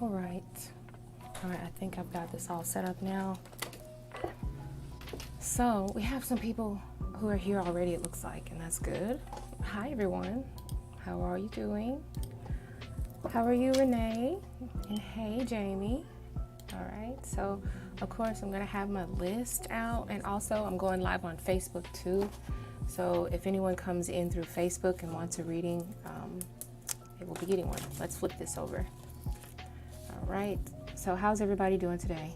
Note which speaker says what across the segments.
Speaker 1: All right, I think I've got this all set up now. So we have some people who are here already, it looks like, and that's good. Hi, everyone. How are you doing? How are you, Renee? And hey, Jamie. All right, so of course I'm going to have my list out, and also I'm going live on Facebook too. So if anyone comes in through Facebook and wants a reading, they will be getting one. Let's flip this over. All right, so how's everybody doing today?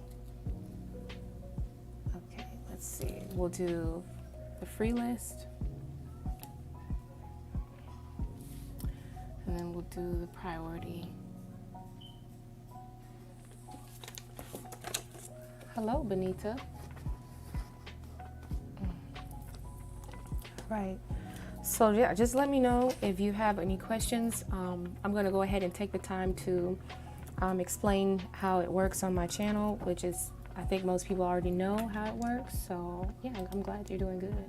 Speaker 1: Okay, let's see. We'll do the free list, and then we'll do the priority. Hello, Benita. Right. So yeah, just let me know if you have any questions. I'm going to go ahead and take the time to explain how it works on my channel, which is, I think most people already know how it works. So yeah, I'm glad you're doing good.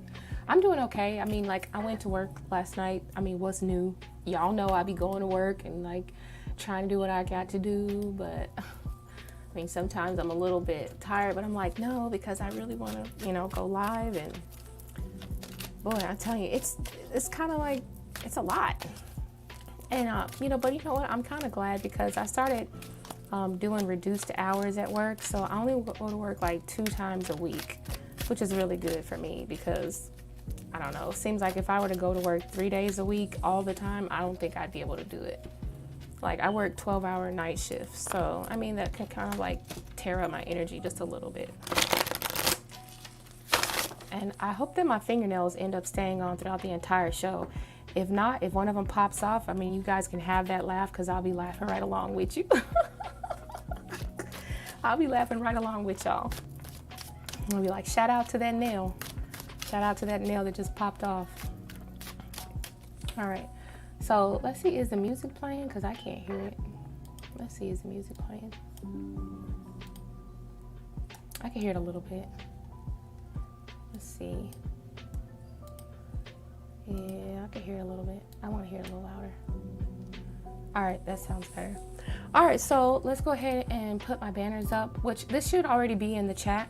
Speaker 1: I'm doing okay. I mean, like, I went to work last night. I mean, what's new? Y'all know I be going to work and like trying to do what I got to do, but I mean, sometimes I'm a little bit tired, but I'm like, no, because I really want to, go live. And boy, I tell you, it's kind of like, it's a lot. And, but you know what? I'm kind of glad because I started doing reduced hours at work. So I only go to work like 2 times a week, which is really good for me because, I don't know, it seems like if I were to go to work 3 days a week all the time, I don't think I'd be able to do it. Like, I work 12-hour night shifts. So, I mean, that can kind of like tear up my energy just a little bit. And I hope that my fingernails end up staying on throughout the entire show. If not, if one of them pops off, I mean, you guys can have that laugh because I'll be laughing right along with you. I'll be laughing right along with y'all. I'll be like, shout out to that nail. Shout out to that nail that just popped off. All right. So let's see, is the music playing? Because I can't hear it. Let's see, is the music playing? I can hear it a little bit. Let's see. Yeah, I can hear it a little bit. I want to hear it a little louder. All right, that sounds better. All right, so let's go ahead and put my banners up, which this should already be in the chat.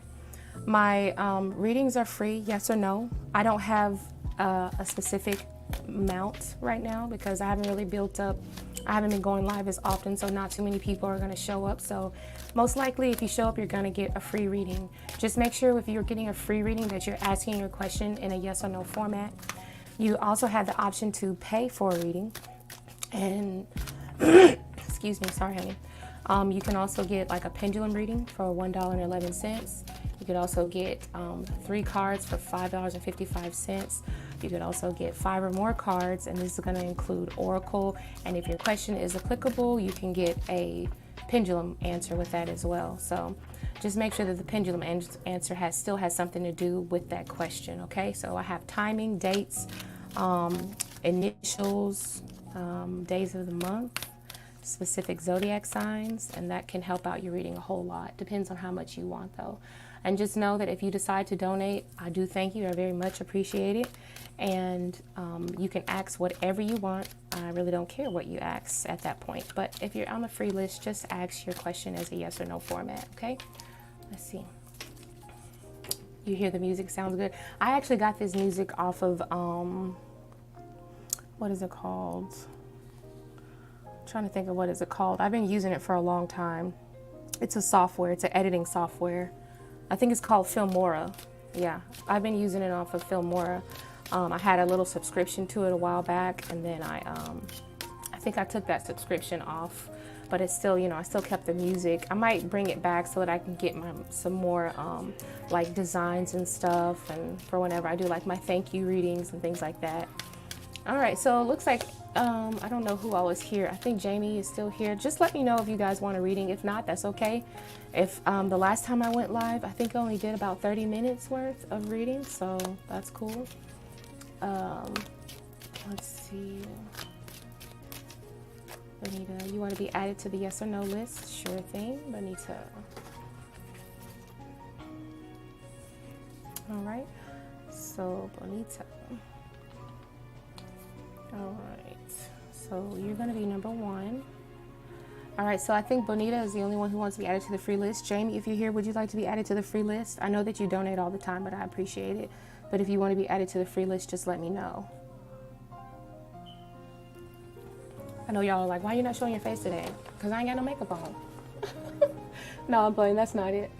Speaker 1: My readings are free, yes or no. I don't have a specific amount right now because I haven't really built up. I haven't been going live as often, so not too many people are going to show up. So most likely if you show up, you're going to get a free reading. Just make sure if you're getting a free reading that you're asking your question in a yes or no format. You also have the option to pay for a reading. And excuse me, sorry honey. You can also get like a pendulum reading for $1.11. You could also get 3 cards for $5.55. You could also get 5 or more cards, and this is going to include oracle. And if your question is applicable, you can get a pendulum answer with that as well. So just make sure that the pendulum answer still has something to do with that question, okay? So I have timing, dates, initials, days of the month, specific zodiac signs, and that can help out your reading a whole lot. Depends on how much you want though. And just know that if you decide to donate, I do thank you. I very much appreciate it. And you can ask whatever you want. I really don't care what you ask at that point. But if you're on the free list, just ask your question as a yes or no format, okay? Let's see. You hear the music sounds good. I actually got this music off of, what is it called? I'm trying to think of what is it called. I've been using it for a long time. It's a software. It's an editing software. I think it's called Filmora. Yeah, I've been using it off of Filmora. I had a little subscription to it a while back, and then I think I took that subscription off, but it's still, I still kept the music. I might bring it back so that I can get some more like designs and stuff, and for whenever I do like my thank you readings and things like that. All right, so it looks like I don't know who all is here. I think Jamie is still here. Just let me know if you guys want a reading. If not, that's okay. If the last time I went live, I think I only did about 30 minutes worth of reading, so that's cool. Let's see. Bonita, you want to be added to the yes or no list? Sure thing, Bonita. All right, so Bonita. All right, so you're going to be number 1. All right, so I think Bonita is the only one who wants to be added to the free list. Jamie, if you're here, would you like to be added to the free list? I know that you donate all the time, but I appreciate it. But if you want to be added to the free list, just let me know. I know y'all are like, why are you not showing your face today? Because I ain't got no makeup on. No, I'm playing. That's not it.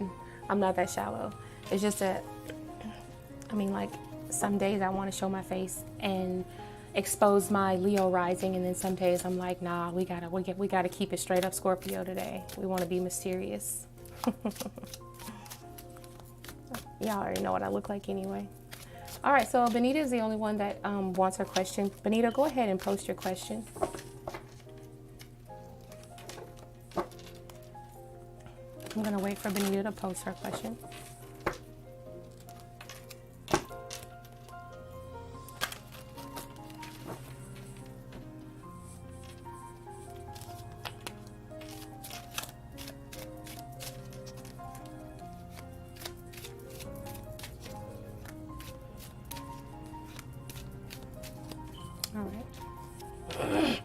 Speaker 1: I'm not that shallow. It's just that, I mean, like, some days I want to show my face and expose my Leo rising, and then some days I'm like, nah, we gotta keep it straight up Scorpio today. We want to be mysterious. Y'all already know what I look like anyway. All right, so Benita is the only one that wants her question. Benita, go ahead and post your question. I'm gonna wait for Benita to post her question. All right.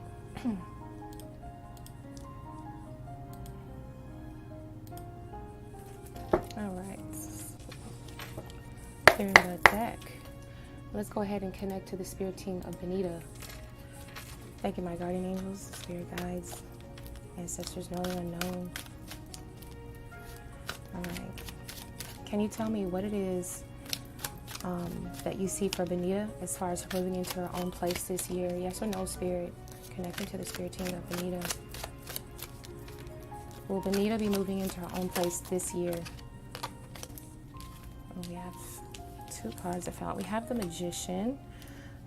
Speaker 1: All right. Clearing the deck. Let's go ahead and connect to the spirit team of Benita. Thank you, my guardian angels, spirit guides, ancestors known and unknown. All right. Can you tell me what it is that you see for Benita as far as moving into her own place this year? Yes or no, spirit? Connecting to the spirit team of Benita. Will Benita be moving into her own place this year? Oh, we have two cards that fell out. We have the Magician.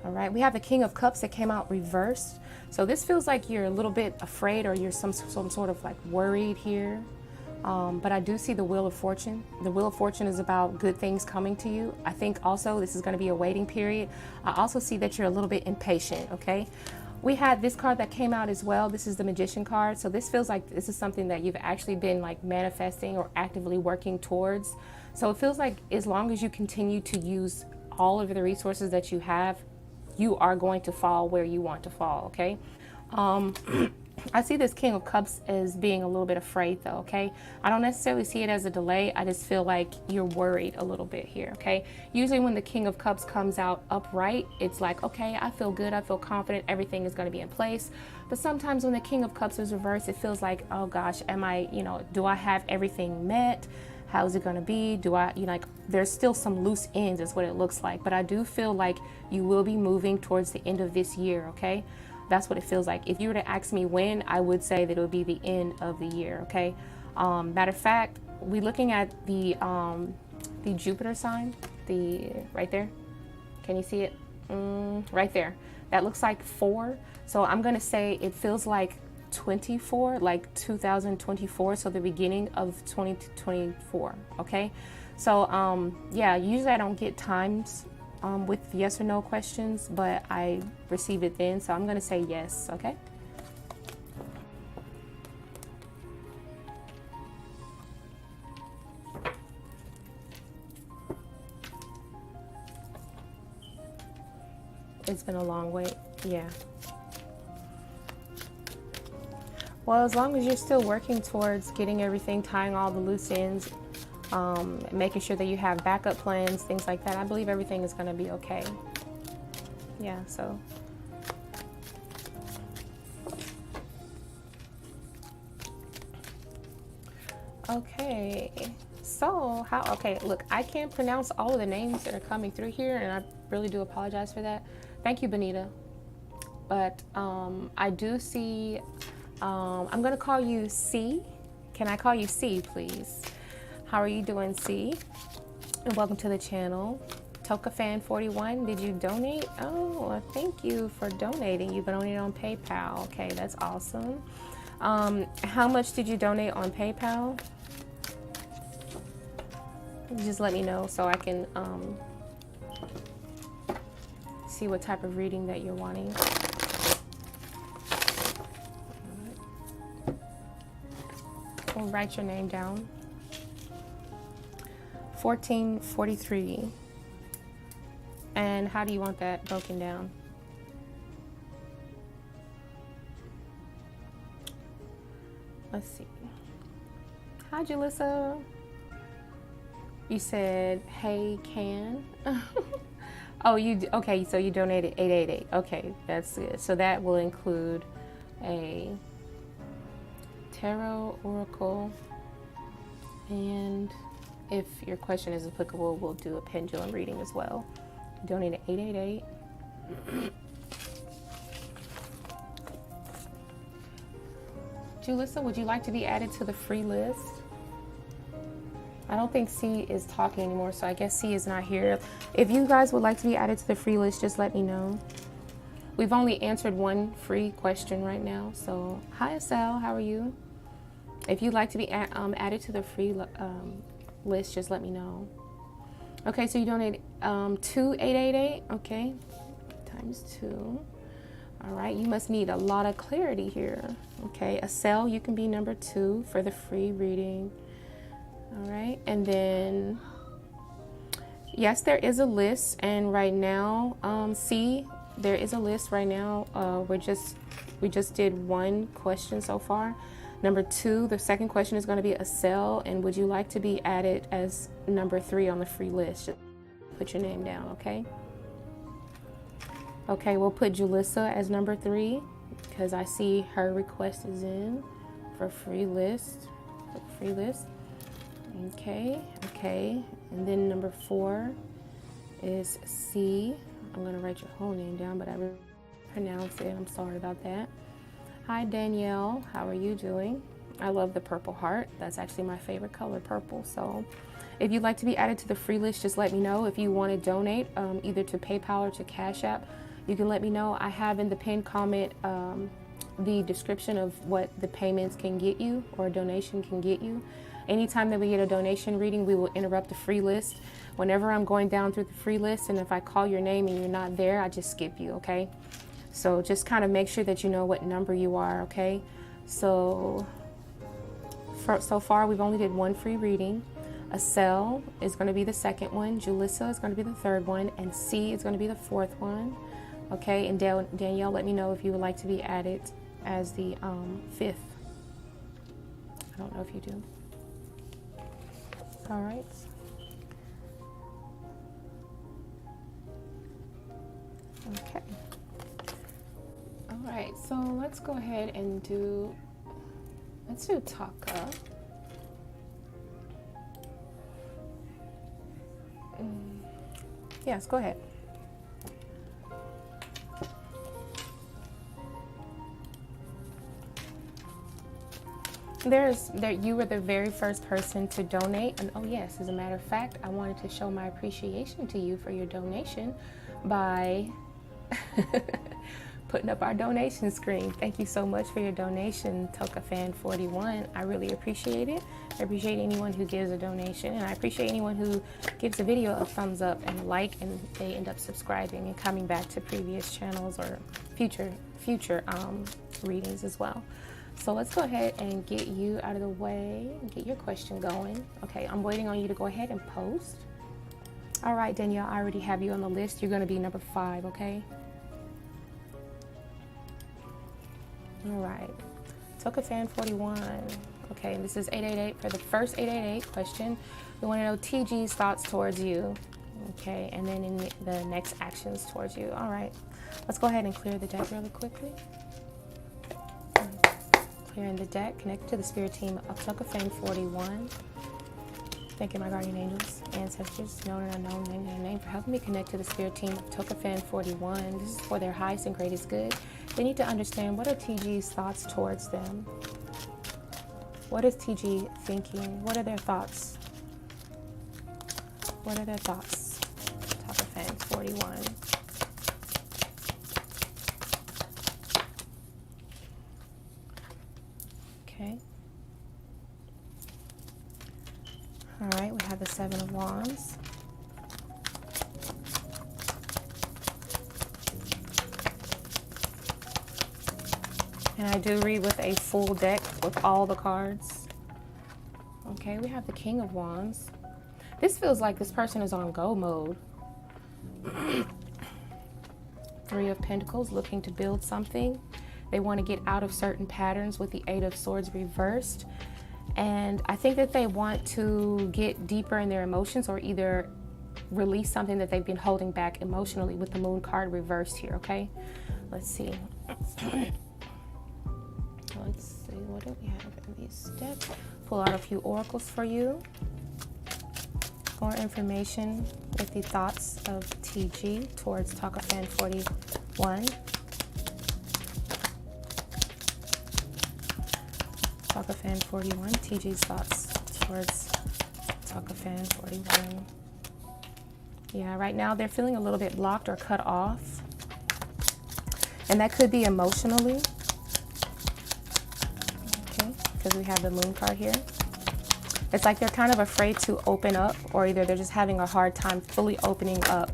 Speaker 1: All right. We have the King of Cups that came out reversed. So this feels like you're a little bit afraid, or you're some sort of like worried here. But I do see the Wheel of Fortune. The Wheel of Fortune is about good things coming to you. I think also this is going to be a waiting period. I also see that you're a little bit impatient, okay? We had this card that came out as well. This is the Magician card. So this feels like this is something that you've actually been like manifesting or actively working towards. So it feels like as long as you continue to use all of the resources that you have, you are going to fall where you want to fall, okay? I see this King of Cups as being a little bit afraid though, okay? I don't necessarily see it as a delay. I just feel like you're worried a little bit here, okay? Usually when the King of Cups comes out upright, it's like, okay, I feel good, I feel confident, everything is gonna be in place. But sometimes when the King of Cups is reversed, it feels like, oh gosh, am I, do I have everything met? How's it gonna be? Do I, like, there's still some loose ends is what it looks like. But I do feel like you will be moving towards the end of this year, okay? That's what it feels like. If you were to ask me when, I would say that it would be the end of the year, okay? Matter of fact, we're looking at the Jupiter sign, right there. Can you see it? Right there. That looks like 4. So I'm gonna say it feels like 24, like 2024, so the beginning of 2024, okay? So yeah, usually I don't get times with yes or no questions, but I receive it then, so I'm gonna say yes, okay? It's been a long wait, yeah. Well, as long as you're still working towards getting everything, tying all the loose ends, making sure that you have backup plans, things like that, I believe everything is going to be okay. Yeah, so. Okay, so okay, look, I can't pronounce all of the names that are coming through here, and I really do apologize for that. Thank you, Benita. But I do see, I'm going to call you C. Can I call you C, please? How are you doing, C? And welcome to the channel. TokaFan41, did you donate? Oh, well, thank you for donating. You donated on PayPal. Okay, that's awesome. How much did you donate on PayPal? Just let me know so I can see what type of reading that you're wanting. We'll write your name down. 1443. And how do you want that broken down? Let's see. Hi, Julissa. You said, hey, can. Oh, okay, so you donated 888. Okay, that's good. So that will include a tarot oracle, and if your question is applicable, we'll do a pendulum reading as well. You donated 888. Julissa, would you like to be added to the free list? I don't think C is talking anymore, so I guess C is not here. If you guys would like to be added to the free list, just let me know. We've only answered one free question right now. So, hi, Estelle, how are you? If you'd like to be added to the free list, just let me know. Okay, so you donate 2,888. Okay, times 2. All right, you must need a lot of clarity here. Okay, Estelle, you can be number 2 for the free reading. All right, and then yes, there is a list, and right now, C, there is a list right now. We just did one question so far. Number 2, the second question is going to be Estelle, and would you like to be added as number 3 on the free list? Just put your name down, okay? Okay, we'll put Julissa as number 3 because I see her request is in for free list. Okay, and then number 4 is C. I'm going to write your whole name down, but I pronounce it. I'm sorry about that. Hi, Danielle. How are you doing? I love the purple heart. That's actually my favorite color, purple. So if you'd like to be added to the free list, just let me know. If you want to donate either to PayPal or to Cash App, you can let me know. I have in the pinned comment the description of what the payments can get you or a donation can get you. Anytime that we get a donation reading, we will interrupt the free list. Whenever I'm going down through the free list, and if I call your name and you're not there, I just skip you, okay? So just kind of make sure that you know what number you are, okay? So far, we've only did one free reading. Estelle is going to be the second one. Julissa is going to be the third one. And C is going to be the fourth one. Okay, and Danielle, let me know if you would like to be added as the 5th. I don't know if you do. All right. Okay. All right, so let's go ahead and let's do Taka. Yes, go ahead. You were the very first person to donate, and oh yes, as a matter of fact, I wanted to show my appreciation to you for your donation by putting up our donation screen. Thank you so much for your donation, TokaFan41. I really appreciate it. I appreciate anyone who gives a donation, and I appreciate anyone who gives a video a thumbs up and a like, and they end up subscribing and coming back to previous channels or future readings as well. So let's go ahead and get you out of the way and get your question going. Okay, I'm waiting on you to go ahead and post. All right, Danielle, I already have you on the list. You're going to be number 5, okay? All right, TokaFan41. Okay, this is 888 for the first 888 question. We want to know TG's thoughts towards you. Okay, and then in the next actions towards you. All right, let's go ahead and clear the deck really quickly. Clearing the deck, connected to the spirit team of TokaFan41. Thank you, my guardian angels, ancestors, known and unknown, name for helping me connect to the spirit team of TokaFan41. This is for their highest and greatest good. They need to understand what are TG's thoughts towards them. What is TG thinking? What are their thoughts? What are their thoughts? TokaFan41. Okay. All right, we have the 7 of Wands. And I do read with a full deck with all the cards. Okay, we have the King of Wands. This feels like this person is on go mode. 3 of Pentacles, looking to build something. They want to get out of certain patterns with the Eight of Swords reversed. And I think that they want to get deeper in their emotions, or either release something that they've been holding back emotionally with the Moon card reversed here, okay? Let's see. Let's see, what do we have in these steps? Pull out a few oracles for you. More information with the thoughts of TG towards Takafan 41. Takafan 41, TG's thoughts towards Takafan 41. Yeah, right now they're feeling a little bit blocked or cut off. And that could be emotionally. Okay, because we have the Moon card here. It's like they're kind of afraid to open up, or either they're just having a hard time fully opening up.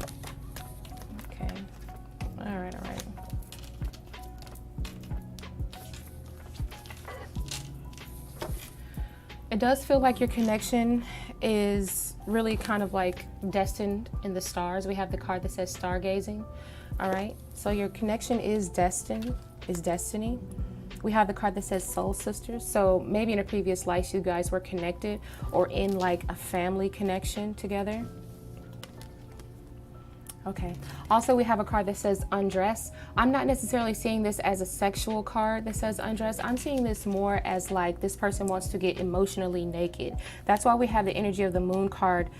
Speaker 1: Okay, all right, all right. It does feel like your connection is really kind of like destined in the stars. We have the card that says stargazing. All right, so your connection is destined, is destiny. We have the card that says soul sisters. So maybe in a previous life you guys were connected, or in like a family connection together. Okay. Also, we have a card that says undress. I'm not necessarily seeing this as a sexual card that says undress. I'm seeing this more as like this person wants to get emotionally naked. That's why we have the energy of the Moon card.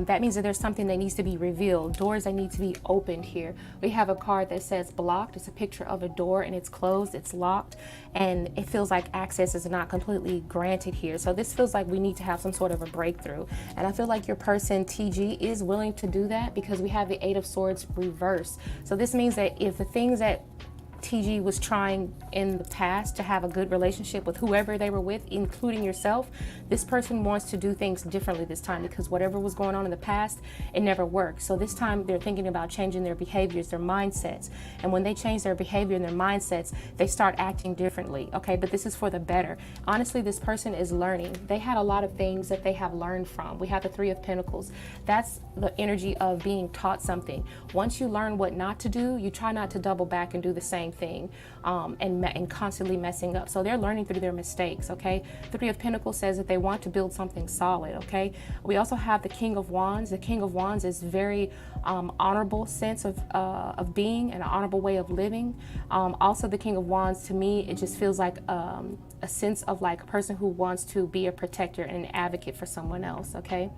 Speaker 1: That means that there's something that needs to be revealed, doors that need to be opened here. We have a card that says blocked. It's a picture of a door and it's closed, it's locked, and it feels like access is not completely granted here. So this feels like we need to have some sort of a breakthrough. And I feel like your person, TG, is willing to do that, because we have the Eight of Swords reversed. So this means that if the things that TG was trying in the past to have a good relationship with whoever they were with, including yourself, this person wants to do things differently this time, because whatever was going on in the past, it never worked. So this time they're thinking about changing their behaviors, their mindsets. And when they change their behavior and their mindsets, they start acting differently. Okay, but this is for the better. Honestly, this person is learning. They had a lot of things that they have learned from. We have the Three of Pentacles. That's the energy of being taught something. Once you learn what not to do, you try not to double back and do the same thing, and constantly messing up. So they're learning through their mistakes. Okay, the Three of Pentacles says that they want to build something solid. Okay, we also have the King of Wands. The King of Wands is very honorable sense of being and an honorable way of living. Also, the King of Wands, to me, it just feels like a sense of like a person who wants to be a protector and an advocate for someone else. Okay.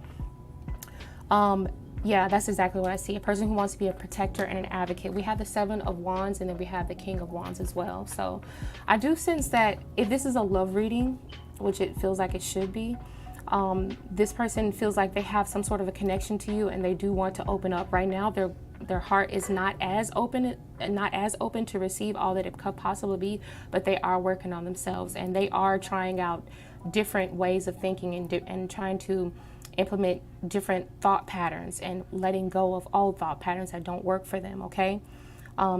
Speaker 1: Yeah, that's exactly what I see. A person who wants to be a protector and an advocate. We have the Seven of Wands, and then we have the King of Wands as well. So I do sense that if this is a love reading, which it feels like it should be, this person feels like they have some sort of a connection to you, and they do want to open up. Right now, their heart is not as open to receive all that it could possibly be, but they are working on themselves, and they are trying out different ways of thinking and trying to implement different thought patterns and letting go of old thought patterns that don't work for them. Okay,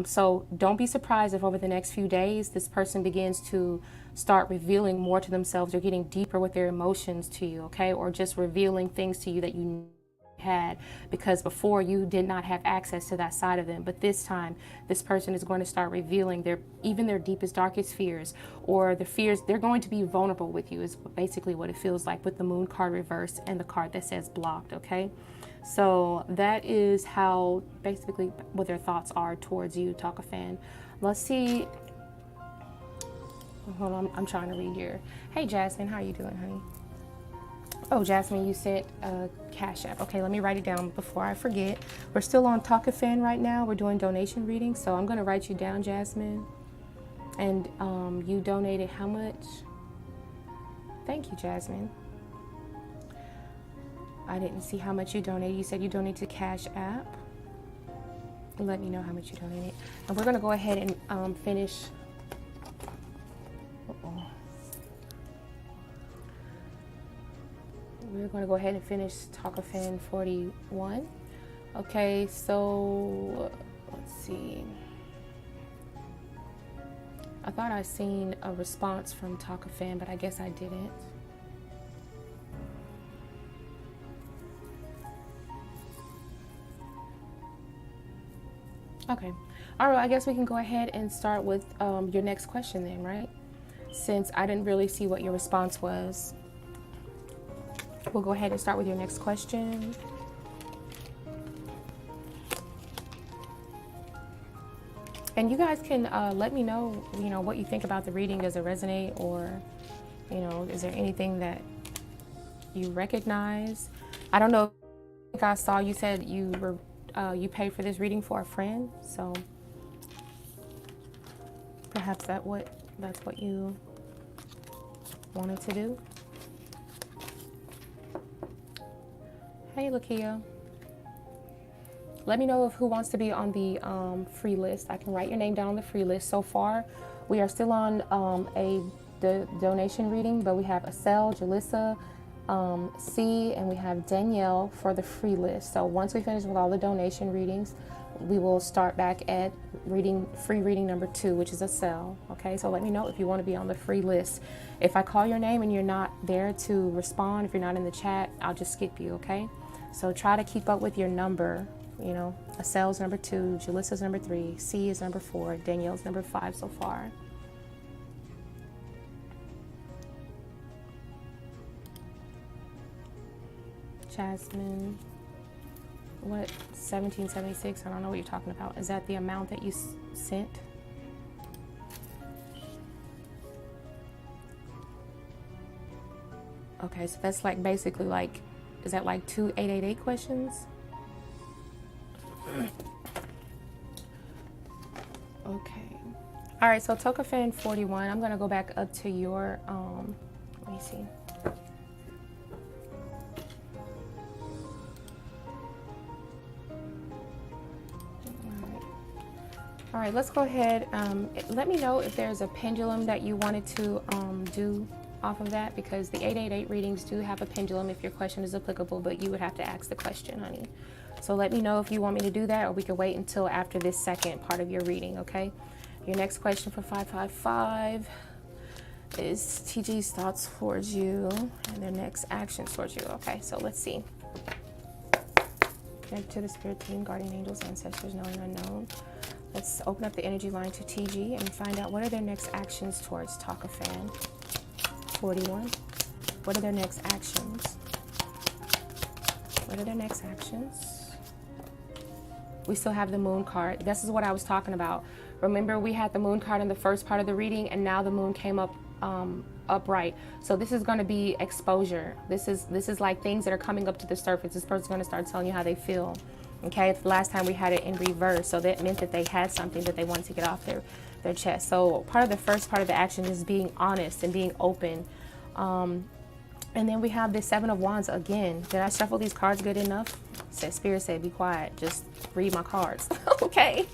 Speaker 1: so don't be surprised if over the next few days this person begins to start revealing more to themselves, or getting deeper with their emotions to you. Okay, or just revealing things to you that you had, because before you did not have access to that side of them. But this time this person is going to start revealing even their deepest, darkest fears, or the fears. They're going to be vulnerable with you, is basically what it feels like with the Moon card reversed and the card that says blocked. Okay, so that is how basically what their thoughts are towards you, Takafan. Let's see. Hold on, I'm trying to read here. Hey Jasmine, how are you doing, honey? Oh, Jasmine, you sent a Cash App. Okay, let me write it down before I forget. We're still on Takafan right now. We're doing donation readings, so I'm going to write you down, Jasmine. And you donated how much? Thank you, Jasmine. I didn't see how much you donated. You said you donated to Cash App. Let me know how much you donated. And we're going to go ahead and finish. We're going to go ahead and finish Takafan 41. Okay, so let's see. I thought I seen a response from Takafan, but I guess I didn't. Okay. All right, I guess we can go ahead and start with your next question then, right? Since I didn't really see what your response was. We'll go ahead and start with your next question. And you guys can let me know, what you think about the reading. Does it resonate, or, is there anything that you recognize? I don't know. I think I saw you said you paid for this reading for a friend, so perhaps that's what you wanted to do. Hey, Lakia. Let me know who wants to be on the free list. I can write your name down on the free list. So far, we are still on the donation reading, but we have Acel, Jalissa, C, and we have Danielle for the free list. So once we finish with all the donation readings, we will start back at free reading number 2, which is Acel. Okay, so let me know if you want to be on the free list. If I call your name and you're not there to respond, if you're not in the chat, I'll just skip you. Okay, so try to keep up with your number. Acel's number 2, Jalissa's number 3, C is number 4, Danielle's number 5 so far. Jasmine, what, 1776? I don't know what you're talking about. Is that the amount that you sent? Okay, so that's like basically like, is that like 2 888 questions? Okay. All right, so Toka Fan 41, I'm going to go back up to your, let me see. All right, let's go ahead. Let me know if there's a pendulum that you wanted to do off of that, because the 888 readings do have a pendulum if your question is applicable, but you would have to ask the question, honey. So let me know if you want me to do that, or we can wait until after this second part of your reading, okay? Your next question for 555 is TG's thoughts towards you and their next actions towards you. Okay, so let's see. Connect to the spirit team, guardian angels, ancestors, knowing unknown. Let's open up the energy line to TG and find out what are their next actions towards Taka Fan 41. What are their next actions? What are their next actions? We still have the moon card. This is what I was talking about. Remember, we had the moon card in the first part of the reading, and now the moon came up upright. So this is going to be exposure. This is like things that are coming up to the surface. This person's going to start telling you how they feel. Okay, if last time we had it in reverse, so that meant that they had something that they wanted to get off their chest. So part of the first part of the action is being honest and being open. And then we have the 7 of Wands again. Did I shuffle these cards good enough? Spirit said, be quiet. Just read my cards. Okay.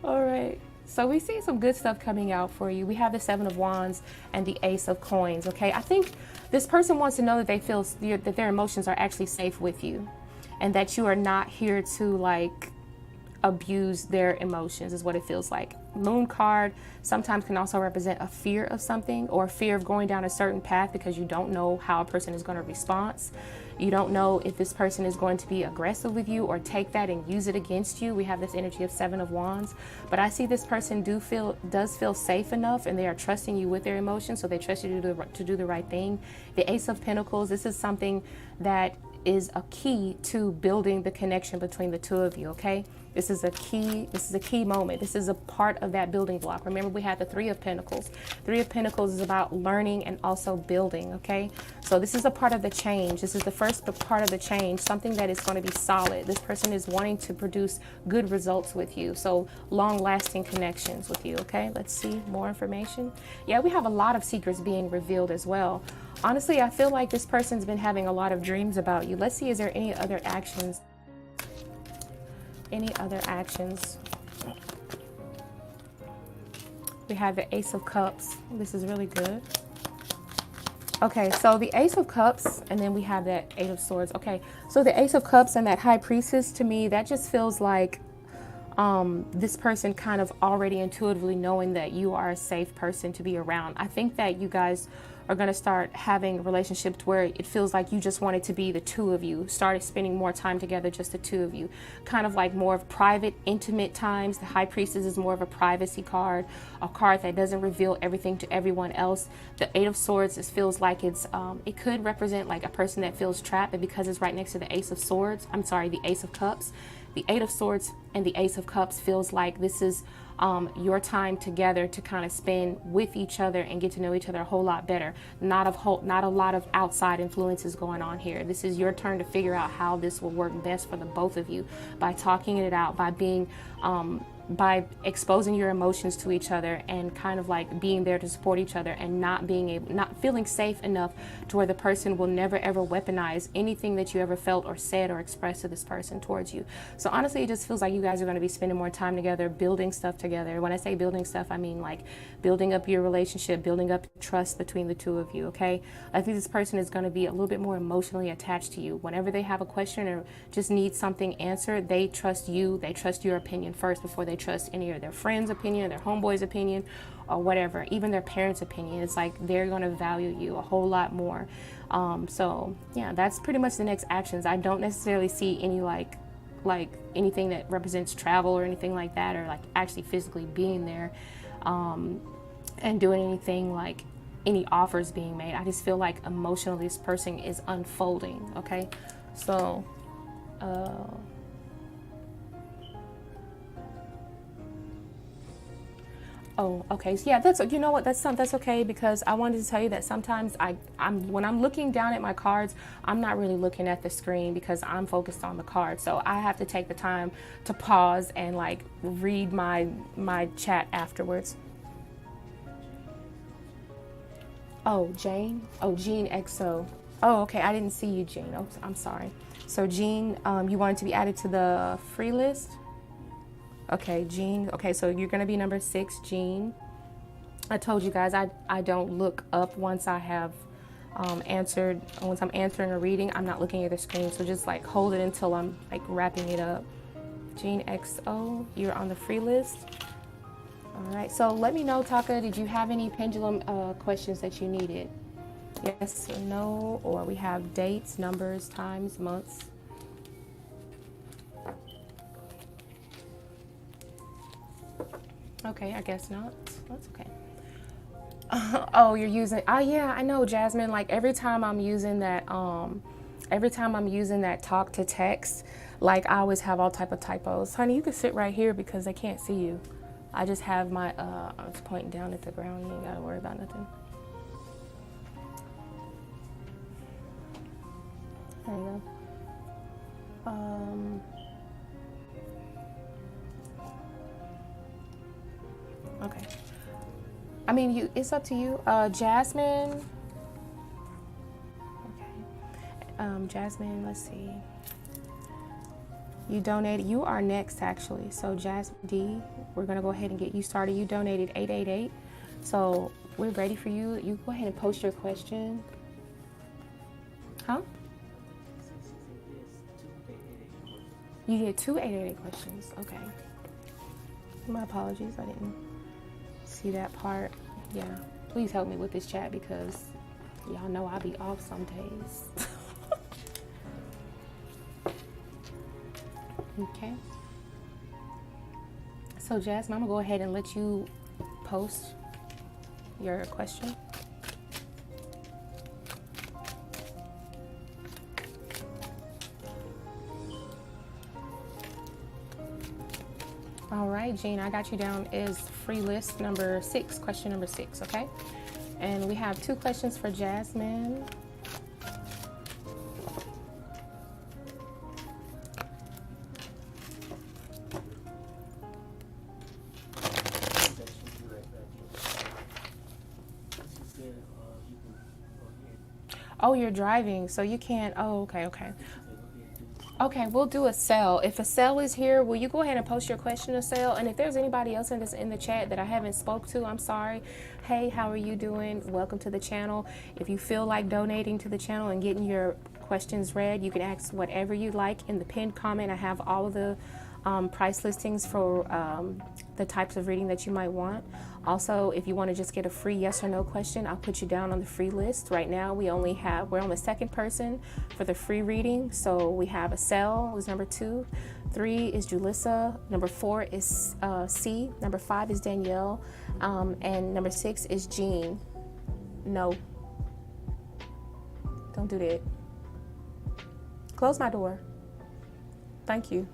Speaker 1: All right. So we see some good stuff coming out for you. We have the 7 of Wands and the Ace of Coins. Okay. I think this person wants to know that they feel that their emotions are actually safe with you, and that you are not here to like abuse their emotions, is what it feels like. Moon card sometimes can also represent a fear of something, or a fear of going down a certain path because you don't know how a person is going to respond. You don't know if this person is going to be aggressive with you or take that and use it against you. We have this energy of 7 of Wands, but I see this person does feel safe enough, and they are trusting you with their emotions, so they trust you to do the right thing. The Ace of Pentacles, this is something that is a key to building the connection between the two of you. Okay, this is a key moment. This is a part of that building block. Remember, we had the 3 of Pentacles. 3 of Pentacles is about learning and also building. Okay, so this is a part of the change. This is the first part of the change, something that is going to be solid. This person is wanting to produce good results with you, so long-lasting connections with you. Okay, let's see more information. Yeah, we have a lot of secrets being revealed as well. Honestly, I feel like this person's been having a lot of dreams about you. Let's see, is there any other actions? Any other actions? We have the Ace of Cups. This is really good. Okay, so the Ace of Cups, and then we have that 8 of Swords. Okay, so the Ace of Cups and that High Priestess, to me, that just feels like this person kind of already intuitively knowing that you are a safe person to be around. I think that you guys are going to start having relationships where it feels like you just want it to be the two of you, started spending more time together, just the two of you, kind of like more of private, intimate times. The High Priestess is more of a privacy card, a card that doesn't reveal everything to everyone else. The Eight of Swords, it feels like it could represent like a person that feels trapped, but because it's right next to the Ace of Swords, the Ace of Cups, the Eight of Swords and the Ace of Cups feels like this is your time together to kind of spend with each other and get to know each other a whole lot better. Not a lot of outside influences going on here. This is your turn to figure out how this will work best for the both of you by talking it out, by being by exposing your emotions to each other and kind of like being there to support each other and not feeling safe enough to where the person will never ever weaponize anything that you ever felt or said or expressed to this person towards you. So honestly, it just feels like you guys are going to be spending more time together, building stuff together. When I say building stuff, I mean like building up your relationship, building up trust between the two of you, okay? I think this person is going to be a little bit more emotionally attached to you. Whenever they have a question or just need something answered, they trust you, they trust your opinion first before they trust any of their friends' opinion, their homeboys' opinion, or whatever, even their parents' opinion. It's like they're going to value you a whole lot more. So yeah, that's pretty much the next actions. I don't necessarily see any like anything that represents travel or anything like that, or like actually physically being there and doing anything like any offers being made. I just feel like emotionally this person is unfolding. Okay, so oh, okay. So yeah, you know what? That's okay, because I wanted to tell you that sometimes when I'm looking down at my cards, I'm not really looking at the screen because I'm focused on the card. So I have to take the time to pause and like read my chat afterwards. Oh, Jane. Oh, Jean XO. Oh, okay. I didn't see you, Jean. Oh, I'm sorry. So Jean, you wanted to be added to the free list? Okay, Jean. Okay, so you're going to be number 6, Jean. I told you guys I don't look up once I have once I'm answering a reading. I'm not looking at the screen, so just like hold it until I'm like wrapping it up. Jean XO, you're on the free list. All right, so let me know, Taka, did you have any pendulum questions that you needed? Yes or no, or we have dates, numbers, times, months. Okay, I guess not. That's okay. Oh, you're using, yeah, I know, Jasmine. Like every time I'm using that talk to text, like I always have all type of typos. Honey, you can sit right here because they can't see you. I just have my, I was pointing down at the ground. You ain't gotta worry about nothing. There you go. Okay. I mean, it's up to you. Jasmine. Okay. Jasmine, let's see. You donated. You are next, actually. So Jasmine D, we're going to go ahead and get you started. You donated 888. So we're ready for you. You go ahead and post your question. Huh? You did 2 888 questions. Okay. My apologies. I didn't see that part. Yeah. Please help me with this chat because y'all know I'll be off some days. Okay. So Jasmine, I'm gonna go ahead and let you post your question. All right, Jean, I got you down as free list number 6, question number 6, okay? And we have 2 questions for Jasmine. Oh, you're driving, so you can't. Oh, okay. Okay, we'll do a cell. If a cell is here, will you go ahead and post your question to cell? And if there's anybody else in the chat that I haven't spoke to, I'm sorry. Hey, how are you doing? Welcome to the channel. If you feel like donating to the channel and getting your questions read, you can ask whatever you like in the pinned comment. I have all of the price listings for the types of reading that you might want. Also, if you want to just get a free yes or no question, I'll put you down on the free list. Right now, we're on the second person for the free reading. So we have Acel, who's number 2. 3 is Julissa. Number 4 is C. Number 5 is Danielle. And number 6 is Jean. No. Don't do that. Close my door. Thank you.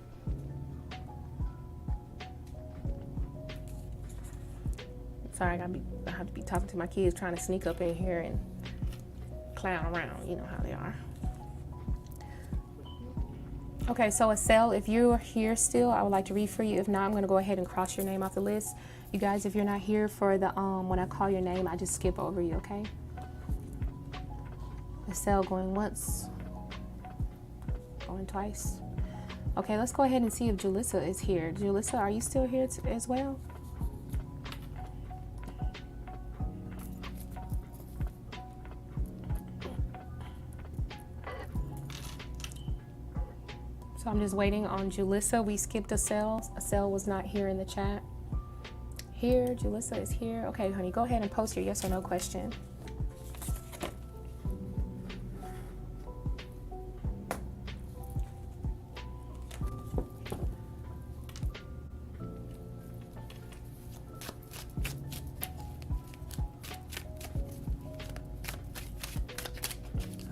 Speaker 1: Sorry, I have to be talking to my kids, trying to sneak up in here and clown around. You know how they are. Okay, so Acel, if you're here still, I would like to read for you. If not, I'm going to go ahead and cross your name off the list. You guys, if you're not here for the when I call your name, I just skip over you, okay? Acel going once, going twice. Okay, let's go ahead and see if Julissa is here. Julissa, are you still here as well? So I'm just waiting on Julissa. We skipped Acel. Acel was not here in the chat. Here, Julissa is here. Okay, honey, go ahead and post your yes or no question.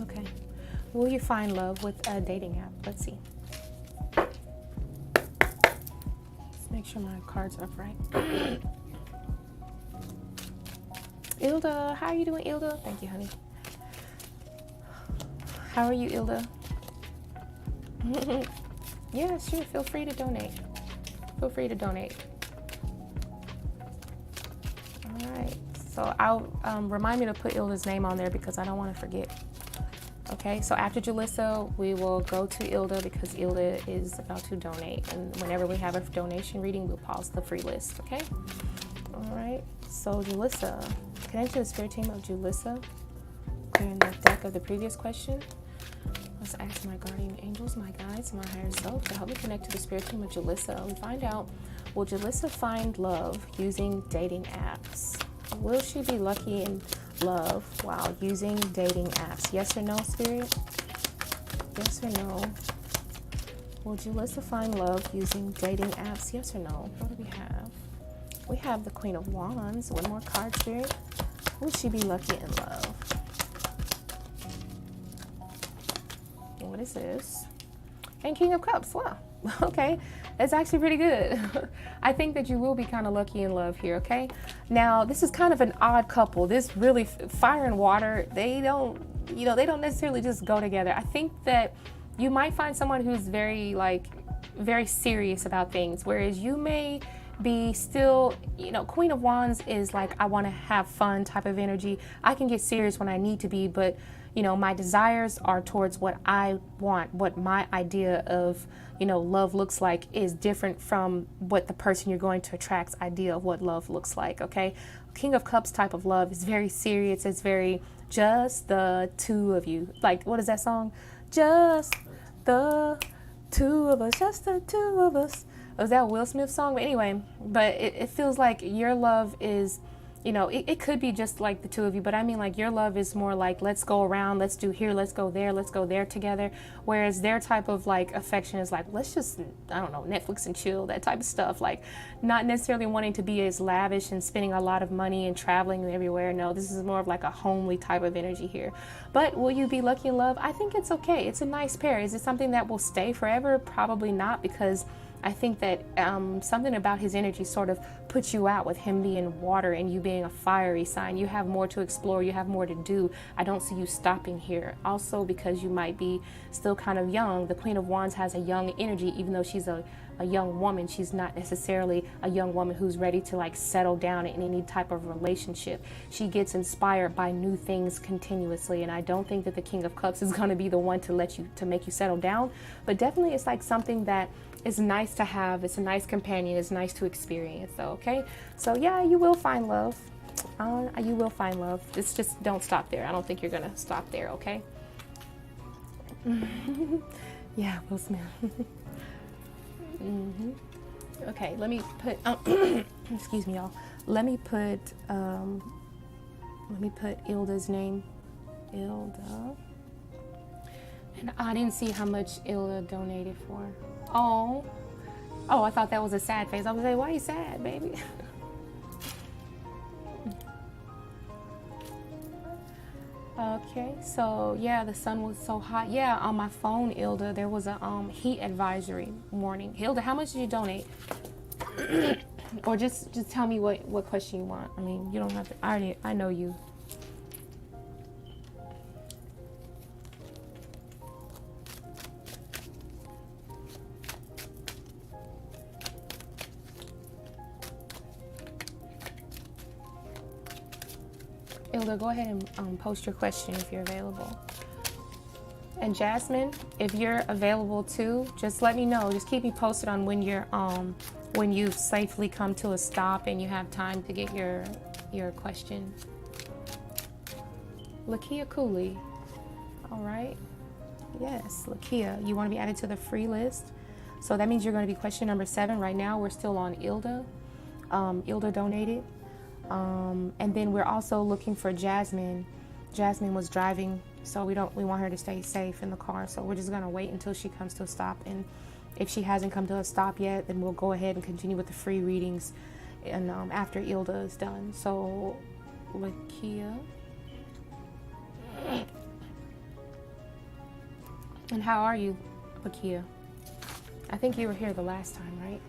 Speaker 1: Okay. Will you find love with a dating app? Let's see. Make sure my card's upright. Ilda, how are you doing, Ilda? Thank you, honey. How are you, Ilda? Yeah, sure. Feel free to donate. Feel free to donate. All right. So I'll remind me to put Ilda's name on there because I don't want to forget. Okay, so after Julissa, we will go to Ilda because Ilda is about to donate. And whenever we have a donation reading, we'll pause the free list, okay? All right, so Julissa, connect to the spirit team of Julissa. Clearing the deck of the previous question. Let's ask my guardian angels, my guides, my higher self to help me connect to the spirit team of Julissa and find out, will Julissa find love using dating apps? Will she be lucky in love while using dating apps? Yes or no, spirit? Yes or no? Will Julissa find love using dating apps? Yes or no? What do we have? We have the Queen of Wands. One more card, spirit. Will she be lucky in love? What is this? And King of Cups. Wow. Okay. It's actually pretty good. I think that you will be kind of lucky in love here, okay? Now, this is kind of an odd couple. This really, fire and water, they don't necessarily just go together. I think that you might find someone who's very serious about things, whereas you may be still, Queen of Wands is like, I want to have fun type of energy. I can get serious when I need to be, but my desires are towards what I want, what my idea of, love looks like is different from what the person you're going to attract's idea of what love looks like, okay? King of Cups type of love is very serious. It's very just the two of you. Like, what is that song? Just the two of us, just the two of us. Was that a Will Smith song? But anyway, it feels like your love is, it could be just like the two of you, but I mean like your love is more like, let's go around, let's do here, let's go there together. Whereas their type of like affection is like, let's just, I don't know, Netflix and chill, that type of stuff. Like not necessarily wanting to be as lavish and spending a lot of money and traveling everywhere. No, this is more of like a homely type of energy here. But will you be lucky in love? I think it's okay. It's a nice pair. Is it something that will stay forever? Probably not, because I think that something about his energy sort of puts you out with him being water and you being a fiery sign. You have more to explore. You have more to do. I don't see you stopping here. Also, because you might be still kind of young. The Queen of Wands has a young energy, even though she's a young woman. She's not necessarily a young woman who's ready to like settle down in any type of relationship. She gets inspired by new things continuously, and I don't think that the King of Cups is going to be the one to make you settle down. But definitely, it's like something that is nice to have. It's a nice companion. It's nice to experience, though. Okay, so yeah, you will find love. You will find love. It's just don't stop there. I don't think you're gonna stop there. Okay. Yeah, Will Smith. Okay, let me put, excuse me, y'all. Let me put Ilda's name. Ilda. And I didn't see how much Ilda donated for. Oh, I thought that was a sad face. I was like, why are you sad, baby? Okay, so yeah, the sun was so hot. Yeah, on my phone, Ilda, there was a heat advisory warning. Hilda, how much did you donate? Or just tell me what question you want. I mean, you don't have to. I know you. Ilda, go ahead and post your question if you're available. And Jasmine, if you're available too, just let me know. Just keep me posted on when you're when you've safely come to a stop and you have time to get your question. Lakia Cooley. All right. Yes, Lakia, you want to be added to the free list. So that means you're going to be question number 7. Right now, we're still on Ilda. Ilda donated. And then we're also looking for Jasmine. Jasmine was driving, so we want her to stay safe in the car. So we're just gonna wait until she comes to a stop. And if she hasn't come to a stop yet, then we'll go ahead and continue with the free readings, and after Ilda is done. So, Lakia. And how are you, Lakia? I think you were here the last time, right?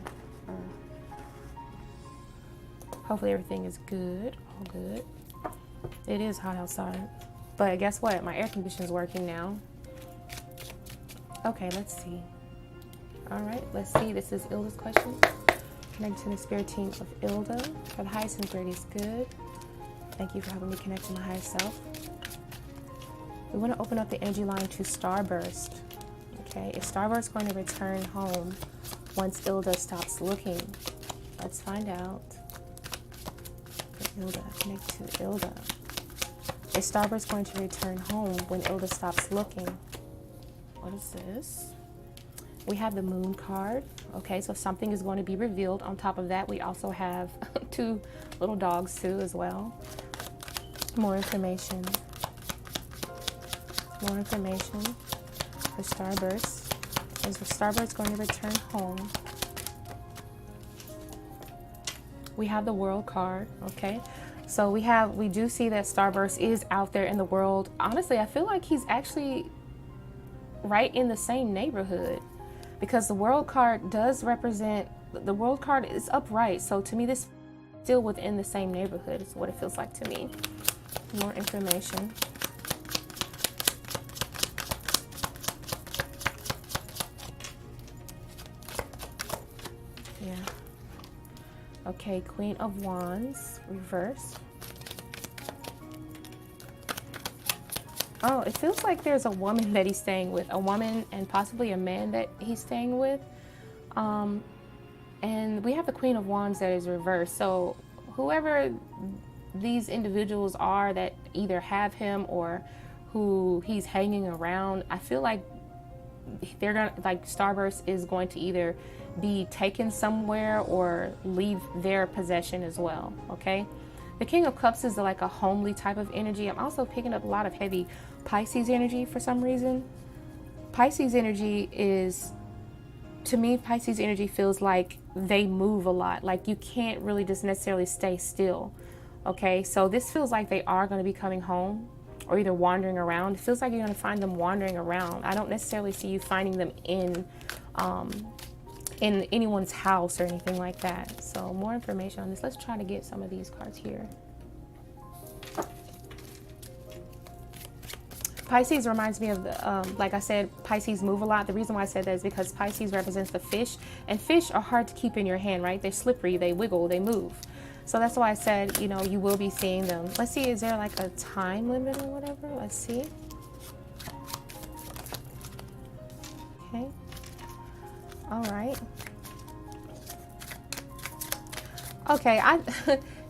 Speaker 1: Hopefully everything is good, all good. It is hot outside, but guess what? My air conditioner is working now. Okay, let's see. All right, let's see. This is Ilda's question. Connect to the spirit team of Ilda. For the highest and greatest good. Thank you for helping me connect to my highest self. We want to open up the energy line to Starburst. Okay, is Starburst going to return home once Ilda stops looking? Let's find out. Ilda, connect to Ilda. Is Starburst going to return home when Ilda stops looking? What is this? We have the Moon card. Okay, so something is going to be revealed. On top of that, we also have 2 little dogs too as well. More information. More information for Starburst. Is Starburst going to return home? We have the World card, okay? So we do see that Starburst is out there in the world. Honestly, I feel like he's actually right in the same neighborhood, because the World card does represent, the World card is upright. So to me, this is still within the same neighborhood is what it feels like to me. More information. Yeah. Okay, Queen of Wands, reverse. Oh, it feels like there's a woman that he's staying with, a woman and possibly a man that he's staying with. And we have the Queen of Wands that is reversed. So whoever these individuals are that either have him or who he's hanging around, I feel like they're gonna, like, Starburst is going to either be taken somewhere or leave their possession as well. Okay, the King of Cups is like a homely type of energy. I'm also picking up a lot of heavy Pisces energy for some reason. Pisces energy is, to me, Pisces energy feels like they move a lot. Like you can't really just necessarily stay still. Okay, so this feels like they are going to be coming home or either wandering around. It feels like you're going to find them wandering around. I don't necessarily see you finding them in anyone's house or anything like that. So more information on this. Let's try to get some of these cards here. Pisces reminds me of the, like I said, Pisces move a lot. The reason why I said that is because Pisces represents the fish, and fish are hard to keep in your hand, right? They're slippery, they wiggle, they move. So that's why I said, you know, you will be seeing them. Let's see, is there like a time limit or whatever? Let's see. Okay. All right. Okay,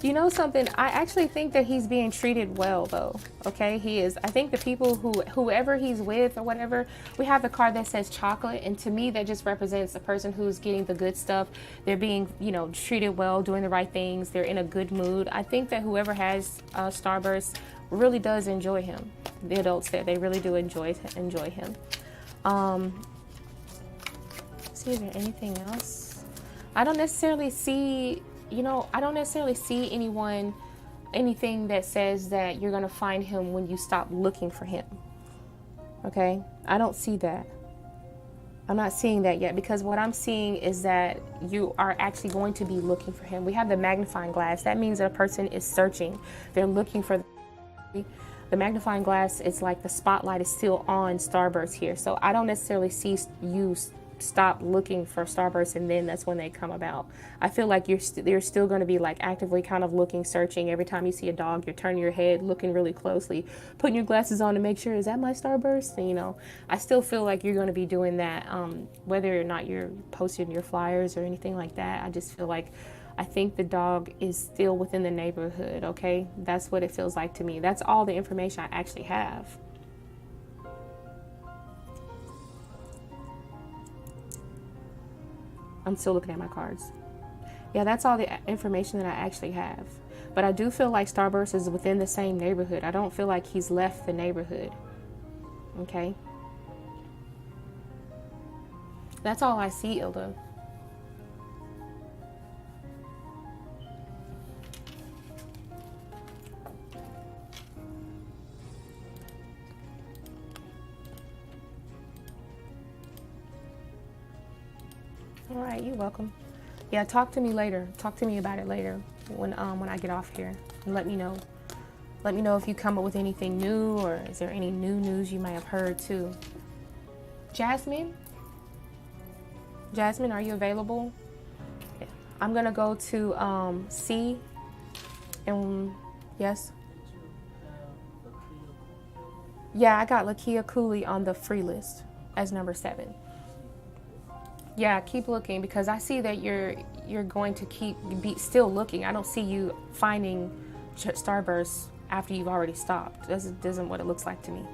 Speaker 1: You know something? I actually think that he's being treated well, though. Okay, he is. I think the people whoever he's with or whatever, we have the card that says chocolate, and to me, that just represents a person who's getting the good stuff. They're being, you know, treated well, doing the right things. They're in a good mood. I think that whoever has Starburst really does enjoy him. The adults there, they really do enjoy him. See, is there anything else? I don't necessarily see. You know, I don't necessarily see anything that says that you're going to find him when you stop looking for him. Okay? I don't see that. I'm not seeing that yet, because what I'm seeing is that you are actually going to be looking for him. We have the magnifying glass. That means that a person is searching. They're looking for the magnifying glass. It's like the spotlight is still on Starburst here. So I don't necessarily see you stop looking for Starburst and then that's when they come about. I feel like you're still going to be like actively kind of looking, searching. Every time you see a dog, you're turning your head, looking really closely, putting your glasses on to make sure, is that my Starburst? And, you know, I still feel like you're going to be doing that, whether or not you're posting your flyers or anything like that. I just feel like I think the dog is still within the neighborhood. Okay, that's what it feels like to me. That's all the information I actually have. I'm still looking at my cards. Yeah, that's all the information that I actually have. But I do feel like Starburst is within the same neighborhood. I don't feel like he's left the neighborhood. Okay? That's all I see, Ilda. All right, you're welcome. Yeah, talk to me later. Talk to me about it later when I get off here, and let me know. Let me know if you come up with anything new, or is there any new news you might have heard too. Jasmine, are you available? Yeah. I'm gonna go to C, and yes. Yeah, I got Lakia Cooley on the free list as number 7. Yeah, keep looking, because I see that you're going to be still looking. I don't see you finding Starburst after you've already stopped. This isn't what it looks like to me.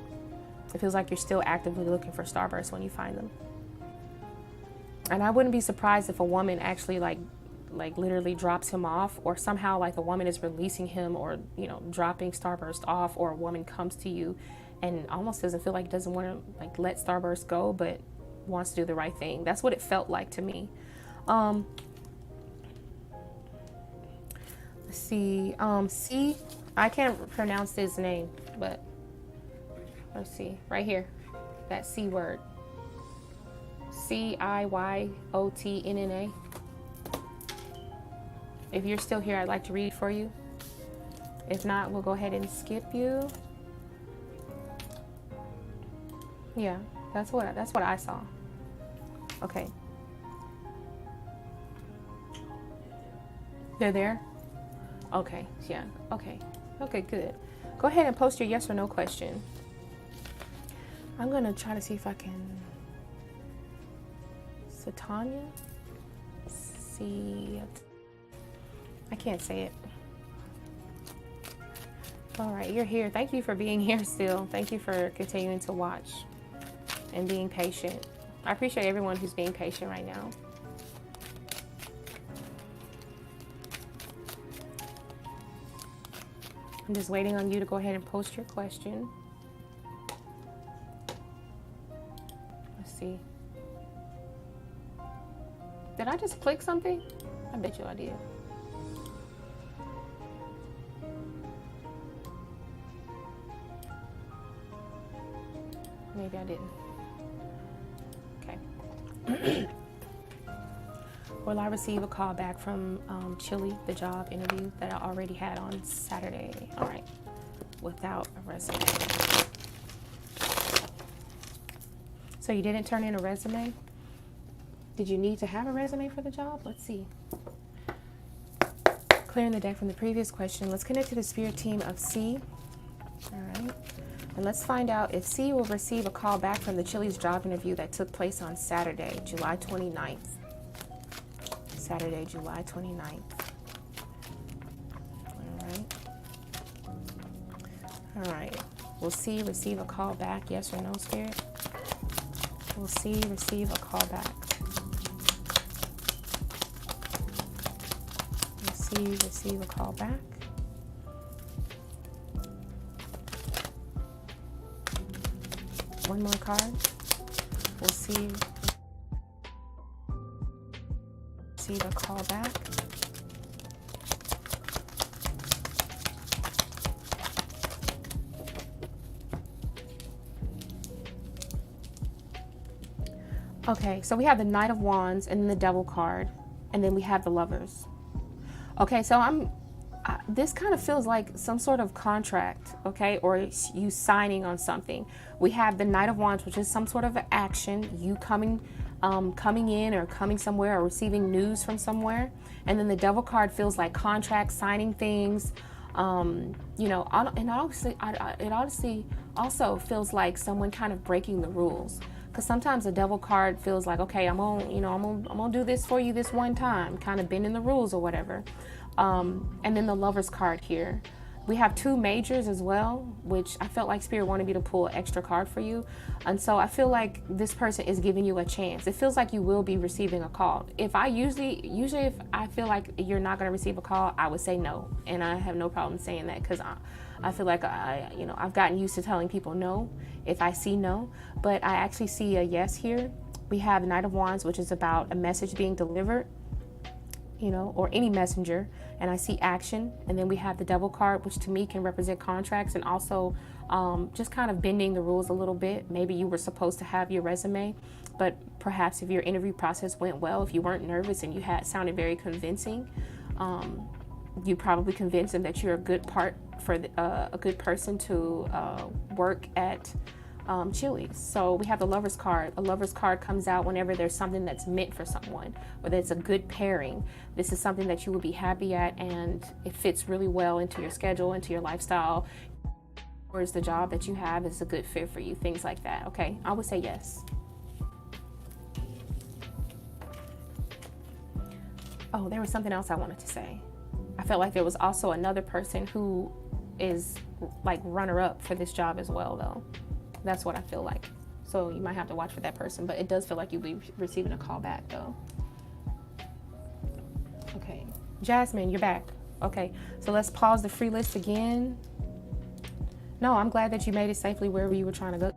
Speaker 1: It feels like you're still actively looking for Starburst when you find them. And I wouldn't be surprised if a woman actually like literally drops him off, or somehow like the woman is releasing him, or, you know, dropping Starburst off, or a woman comes to you and almost doesn't feel like doesn't want to like let Starburst go, but wants to do the right thing. That's what it felt like to me. Let's see. C, I can't pronounce his name, but let's see right here, that C word, CIYOTNNA. If you're still here, I'd like to read for you. If not, we'll go ahead and skip you. Yeah, that's what I saw. Okay. They're there? Okay, yeah, okay. Okay, good. Go ahead and post your yes or no question. I'm gonna try to see if I can. Satanya? See, I can't say it. All right, you're here. Thank you for being here still. Thank you for continuing to watch and being patient. I appreciate everyone who's being patient right now. I'm just waiting on you to go ahead and post your question. Let's see. Did I just click something? I bet you I did. Maybe I didn't. Okay. Will I receive a call back from Chili, the job interview that I already had on Saturday? All right. Without a resume. So you didn't turn in a resume? Did you need to have a resume for the job? Let's see. Clearing the deck from the previous question. Let's connect to the spirit team of C. All right. And let's find out if C will receive a call back from the Chili's job interview that took place on Saturday, July 29th. Saturday, July 29th. All right. We'll see, receive a call back. Yes or no, Spirit? We'll see, receive a call back. We'll see, receive a call back. One more card. We'll see, receive a call back. Okay, so we have the Knight of Wands and then the Devil card, and then we have the Lovers. Okay, so this kind of feels like some sort of contract, okay, or you signing on something. We have the Knight of Wands, which is some sort of action, you coming in or coming somewhere or receiving news from somewhere. And then the Devil card feels like contracts, signing things, you know, and obviously, it honestly also feels like someone kind of breaking the rules. Because sometimes the Devil card feels like, okay, I'm gonna do this for you this one time, kind of bending the rules or whatever. And then the Lovers card here. We have two majors as well, which I felt like Spirit wanted me to pull an extra card for you. And so I feel like this person is giving you a chance. It feels like you will be receiving a call. If I usually if I feel like you're not going to receive a call, I would say no. And I have no problem saying that, because I feel like I've gotten used to telling people no if I see no, but I actually see a yes here. We have the Knight of Wands, which is about a message being delivered, you know, or any messenger, and I see action. And then we have the Devil card, which to me can represent contracts and also just kind of bending the rules a little bit. Maybe you were supposed to have your resume, but perhaps if your interview process went well, if you weren't nervous and you sounded very convincing, you probably convinced them that you're a good person to work at Chili's. So we have the Lovers card. A Lovers card comes out whenever there's something that's meant for someone, whether it's a good pairing. This is something that you would be happy at, and it fits really well into your schedule, into your lifestyle, or is the job that you have is a good fit for you, things like that. Okay, I would say yes. Oh, there was something else I wanted to say. I felt like there was also another person who is like runner-up for this job as well, though. That's what I feel like. So you might have to watch for that person, but it does feel like you'll be receiving a call back, though. Okay, Jasmine, you're back. Okay, so let's pause the free list again. No, I'm glad that you made it safely wherever you were trying to go.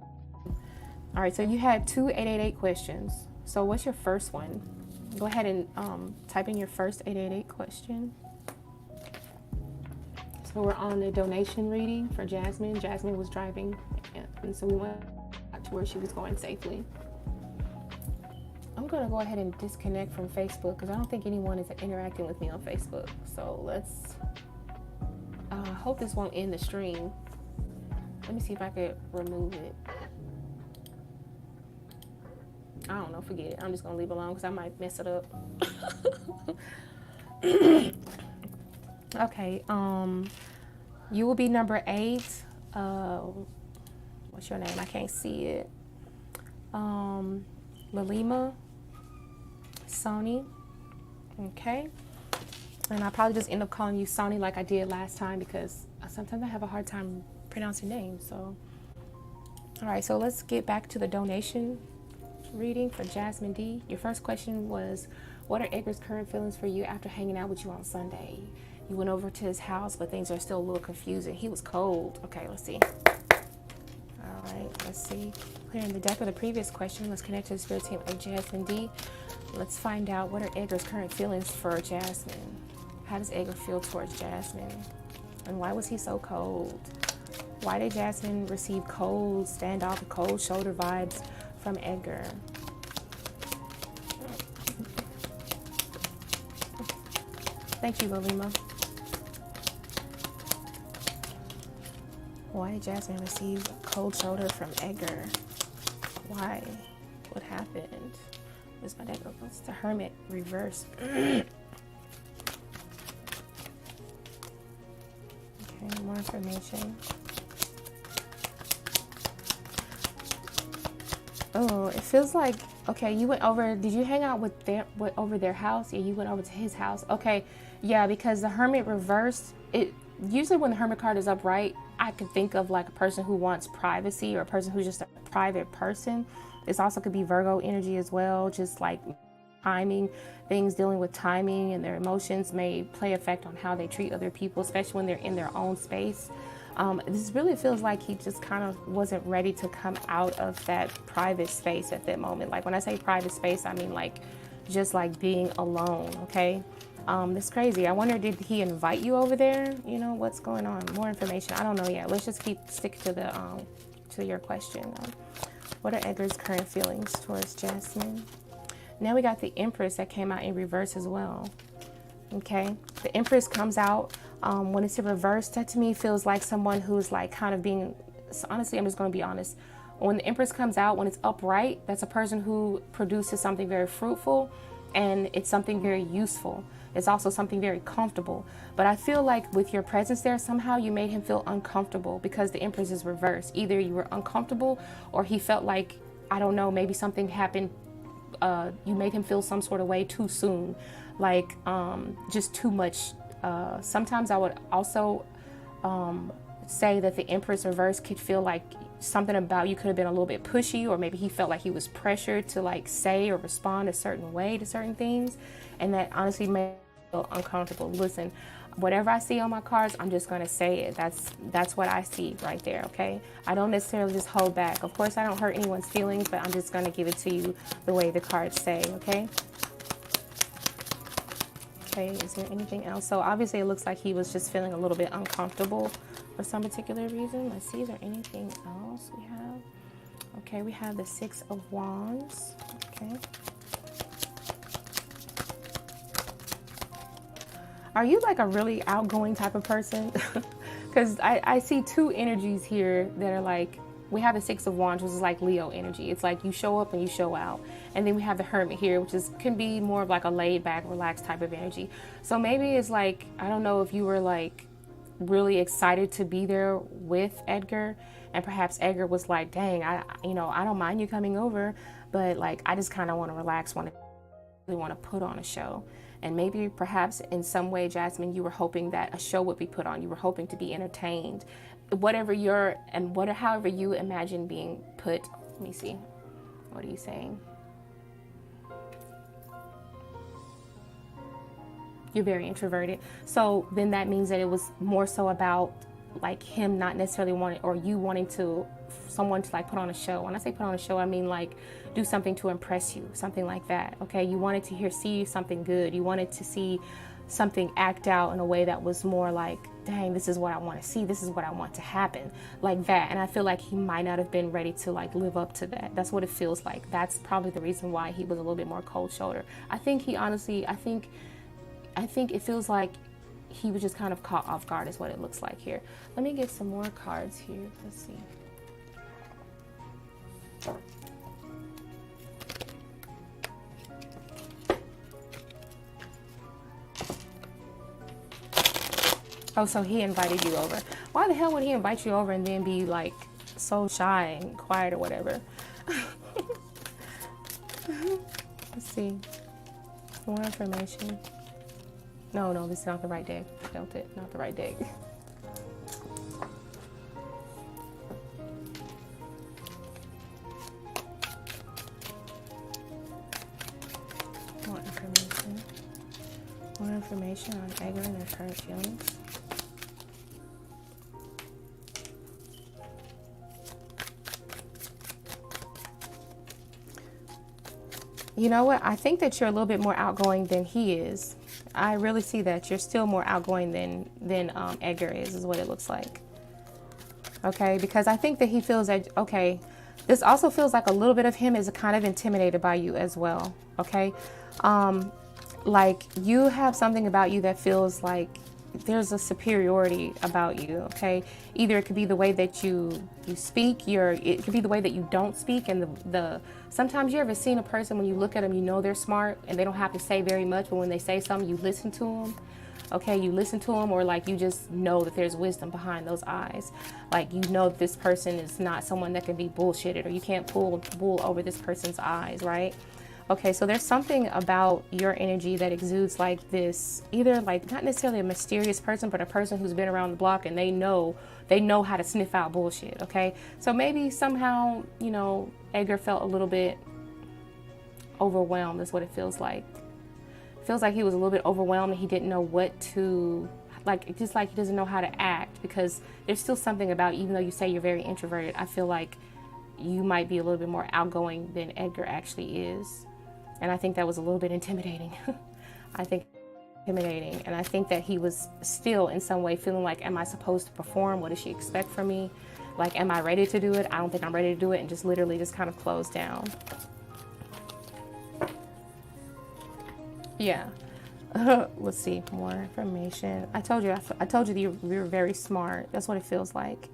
Speaker 1: All right, so you had 2 888 questions. So what's your first one? Go ahead and type in your first 888 question. So we're on the donation reading for Jasmine. Jasmine was driving, and so we went to where she was going safely. I'm gonna go ahead and disconnect from Facebook because I don't think anyone is interacting with me on Facebook. So let's, hope this won't end the stream. Let me see if I could remove it. I don't know, forget it. I'm just gonna leave it alone because I might mess it up. Okay, you will be number 8. What's your name? I can't see it. Lalima, Sony. Okay. And I'll probably just end up calling you Sony like I did last time because sometimes I have a hard time pronouncing names. So, all right, so let's get back to the donation reading for Jasmine D. Your first question was, what are Edgar's current feelings for you after hanging out with you on Sunday? You went over to his house, but things are still a little confusing. He was cold. Okay, let's see. All right, let's see. Clearing the deck of the previous question, let's connect to the spirit team of Jasmine D. Let's find out, what are Edgar's current feelings for Jasmine? How does Edgar feel towards Jasmine? And why was he so cold? Why did Jasmine receive cold, standoff, cold shoulder vibes from Edgar? Thank you, Lalima. Why did Jasmine receive a cold shoulder from Edgar? Why? What happened? Where's my deck? It's the Hermit reverse. Okay, more information. Oh, it feels like, okay, you went over, did you hang out with over their house? Yeah, you went over to his house. Okay, yeah, because the Hermit reversed, usually when the Hermit card is upright, I could think of like a person who wants privacy or a person who's just a private person. This also could be Virgo energy as well, just like timing, things dealing with timing and their emotions may play effect on how they treat other people, especially when they're in their own space. This really feels like he just kind of wasn't ready to come out of that private space at that moment. Like when I say private space, I mean like just like being alone, okay? That's crazy. I wonder, did he invite you over there? You know, what's going on? More information. I don't know yet. Let's just stick to the to your question. What are Edgar's current feelings towards Jasmine? Now we got the Empress that came out in reverse as well. Okay, the Empress comes out when it's in reverse. That to me feels like someone who's like kind of being, honestly, I'm just going to be honest. When the Empress comes out, when it's upright, that's a person who produces something very fruitful, and it's something very useful. It's also something very comfortable. But I feel like with your presence there, somehow you made him feel uncomfortable because the Empress is reversed. Either you were uncomfortable or he felt like, I don't know, maybe something happened. You made him feel some sort of way too soon, like just too much. Sometimes I would also say that the Empress reverse could feel like something about you could have been a little bit pushy, or maybe he felt like he was pressured to like say or respond a certain way to certain things, and that honestly made me feel uncomfortable. Listen, whatever I see on my cards, I'm just going to say it. That's what I see right there, okay? I don't necessarily just hold back. Of course, I don't hurt anyone's feelings, but I'm just going to give it to you the way the cards say, okay? Okay, is there anything else? So obviously it looks like he was just feeling a little bit uncomfortable for some particular reason. Let's see, is there anything else we have? Okay, we have the Six of Wands, okay? Are you like a really outgoing type of person? Because I see two energies here that are like, we have the Six of Wands, which is like Leo energy. It's like you show up and you show out. And then we have the Hermit here, which can be more of like a laid back, relaxed type of energy. So maybe it's like, I don't know if you were like really excited to be there with Edgar, and perhaps Edgar was like, dang, I don't mind you coming over, but like, I just kind of want to relax, really want to put on a show. And maybe perhaps in some way, Jasmine, you were hoping that a show would be put on. You were hoping to be entertained. However you imagine being put. Let me see. What are you saying? You're very introverted. So then that means that it was more so about like him not necessarily wanting, or you wanting someone to like put on a show. When I say put on a show, I mean like do something to impress you, something like that. Okay, you wanted to see something good. You wanted to see something act out in a way that was more like, dang, this is what I want to see. This is what I want to happen, like that. And I feel like he might not have been ready to like live up to that. That's what it feels like. That's probably the reason why he was a little bit more cold shoulder. I think it feels like he was just kind of caught off guard is what it looks like here. Let me get some more cards here. Let's see. Oh, so he invited you over. Why the hell would he invite you over and then be like so shy and quiet or whatever? Let's see. More information. No, this is not the right deck. Dealt it, not the right deck. More information on Edgar and their current feelings. You know what? I think that you're a little bit more outgoing than he is. I really see that you're still more outgoing than Edgar is what it looks like. Okay, because I think that he feels that, okay, this also feels like a little bit of him is kind of intimidated by you as well. Okay, like you have something about you that feels like there's a superiority about you. Okay, either it could be the way that you speak, it could be the way that you don't speak, and the sometimes you ever seen a person when you look at them, you know they're smart and they don't have to say very much, but when they say something, you listen to them. Okay, you listen to them, or like you just know that there's wisdom behind those eyes. Like you know that this person is not someone that can be bullshitted, or you can't pull wool over this person's eyes, right? Okay, so there's something about your energy that exudes like this, either like not necessarily a mysterious person, but a person who's been around the block and they know how to sniff out bullshit, okay? So maybe somehow, you know, Edgar felt a little bit overwhelmed is what it feels like. It feels like he was a little bit overwhelmed and he didn't know what to, like, just like he doesn't know how to act, because there's still something about, even though you say you're very introverted, I feel like you might be a little bit more outgoing than Edgar actually is. And I think that was a little bit intimidating. I think intimidating. And I think that he was still in some way feeling like, am I supposed to perform? What does she expect from me? Like, am I ready to do it? I don't think I'm ready to do it. And just literally just kind of closed down. Yeah. Let's see, more information. I told you that you were very smart. That's what it feels like.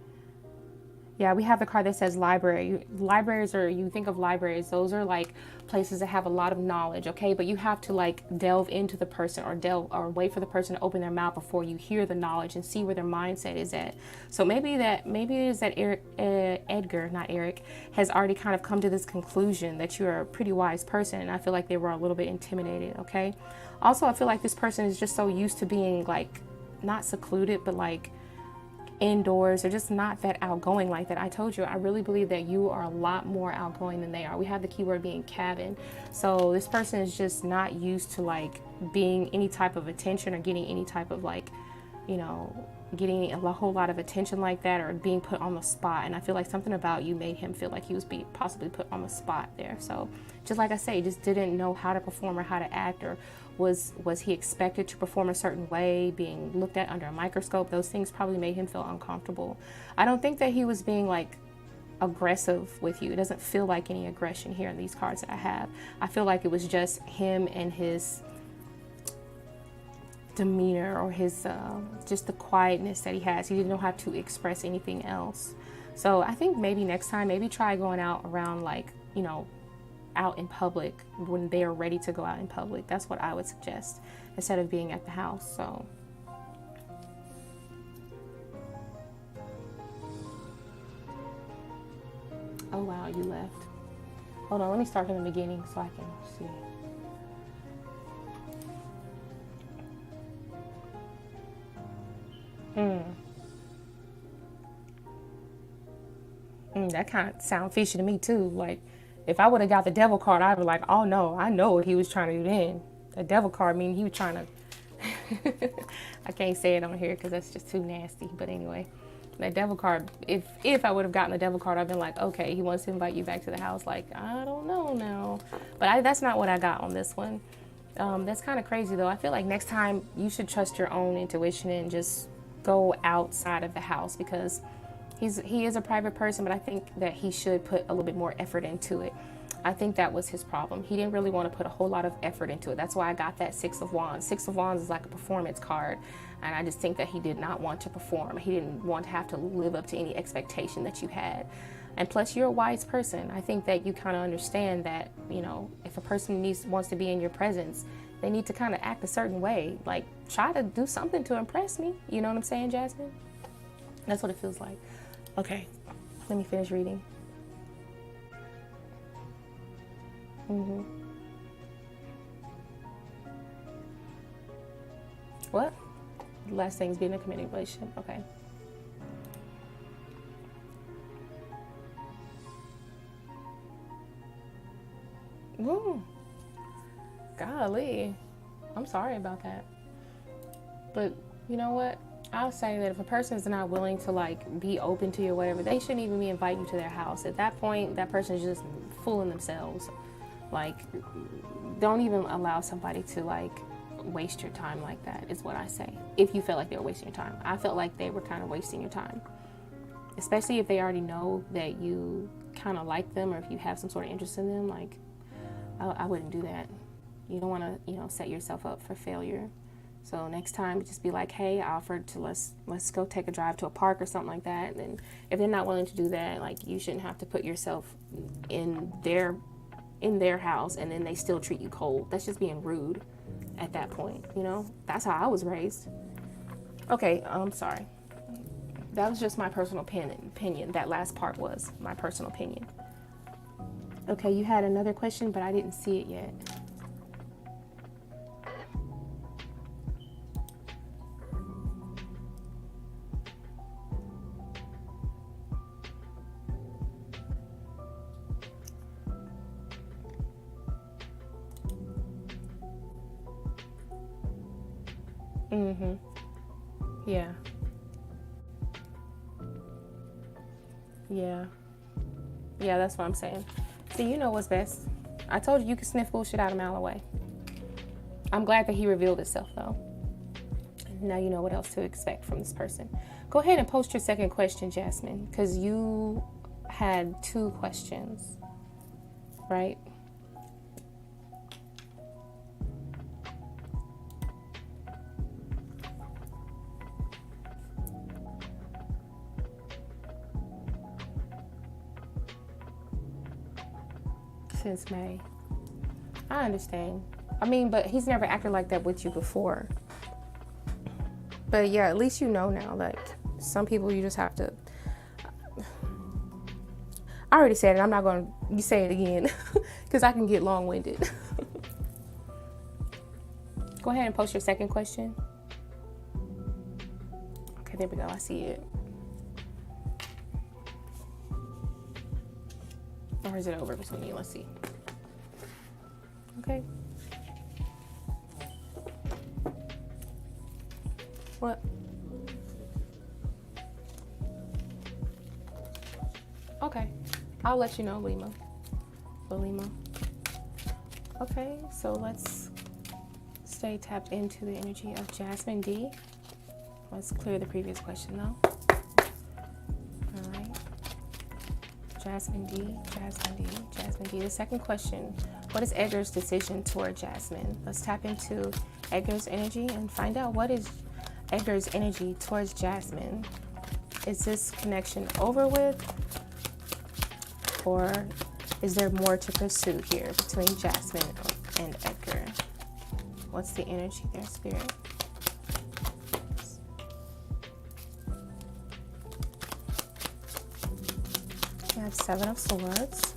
Speaker 1: Yeah, we have the card that says library. Libraries are, you think of libraries, those are like places that have a lot of knowledge, okay? But you have to like delve into the person or wait for the person to open their mouth before you hear the knowledge and see where their mindset is at. So maybe it is that Edgar, not Eric, has already kind of come to this conclusion that you're a pretty wise person. And I feel like they were a little bit intimidated, okay? Also, I feel like this person is just so used to being like, not secluded, but like indoors. They're just not that outgoing like that. I told you, I really believe that you are a lot more outgoing than they are. We have the keyword being cabin. So this person is just not used to like being any type of attention or getting any type of like, you know, getting a whole lot of attention like that, or being put on the spot. And I feel like something about you made him feel like he was being possibly put on the spot there. So just like I say, just didn't know how to perform or how to act, or was he expected to perform a certain way, being looked at under a microscope. Those things probably made him feel uncomfortable. I don't think that he was being like aggressive with you. It doesn't feel like any aggression here in these cards that I have. I feel like it was just him and his demeanor, or his just the quietness that he has. He didn't know how to express anything else. So I think maybe next time, maybe try going out around, like, you know, out in public when they are ready to go out in public. That's what I would suggest, instead of being at the house. So oh wow, you left. Hold on, let me start from the beginning so I can see. That kind of sound fishy to me too. Like, if I would have got the devil card, I'd be like, oh no, I know what he was trying to do then. The devil card mean he was trying to I can't say it on here because that's just too nasty. But anyway, that devil card, if I would have gotten the devil card, I've been like, okay, he wants to invite you back to the house. Like, I don't know now. But that's not what I got on this one. That's kind of crazy though. I feel like next time you should trust your own intuition and just go outside of the house, because he is a private person, but I think that he should put a little bit more effort into it. I think that was his problem. He didn't really want to put a whole lot of effort into it. That's why I got that Six of Wands. Six of Wands is like a performance card. And I just think that he did not want to perform. He didn't want to have to live up to any expectation that you had. And plus, you're a wise person. I think that you kind of understand that, you know, if a person wants to be in your presence, they need to kind of act a certain way. Like, try to do something to impress me. You know what I'm saying, Jasmine? That's what it feels like. Okay, let me finish reading. What? The last thing's being a committed relationship. Okay. Woo. Golly. I'm sorry about that. But you know what? I'll say that if a person is not willing to like be open to you or whatever, they shouldn't even be inviting you to their house. At that point, that person is just fooling themselves. Like, don't even allow somebody to like waste your time like that, is what I say. If you feel like they were wasting your time. I felt like they were kind of wasting your time. Especially if they already know that you kind of like them, or if you have some sort of interest in them. Like, I wouldn't do that. You don't want to, you know, set yourself up for failure. So next time, just be like, hey, I offered to let's go take a drive to a park or something like that. And if they're not willing to do that, like, you shouldn't have to put yourself in their house and then they still treat you cold. That's just being rude at that point, you know? That's how I was raised. Okay, I'm sorry. That was just my personal opinion. That last part was my personal opinion. Okay, you had another question, but I didn't see it yet. Mm-hmm. Yeah. Yeah. Yeah, that's what I'm saying. See, you know what's best. I told you you could sniff bullshit out a mile away. I'm glad that he revealed himself, though. Now you know what else to expect from this person. Go ahead and post your second question, Jasmine, because you had 2 questions, right? Since May. I understand. I mean, but he's never acted like that with you before. But yeah, at least you know now, like, some people you just have to. I already said it. I'm not going to say it again because I can get long-winded. Go ahead and post your second question. Okay, there we go. I see it. Or is it over between you? Let's see. Okay. What? Okay. I'll let you know, Lima. Okay, so let's stay tapped into the energy of Jasmine D. Let's clear the previous question, though. All right. Jasmine D. The second question, what is Edgar's decision toward Jasmine? Let's tap into Edgar's energy and find out what is Edgar's energy towards Jasmine. Is this connection over with? Or is there more to pursue here between Jasmine and Edgar? What's the energy there, Spirit? We have 7 of Swords.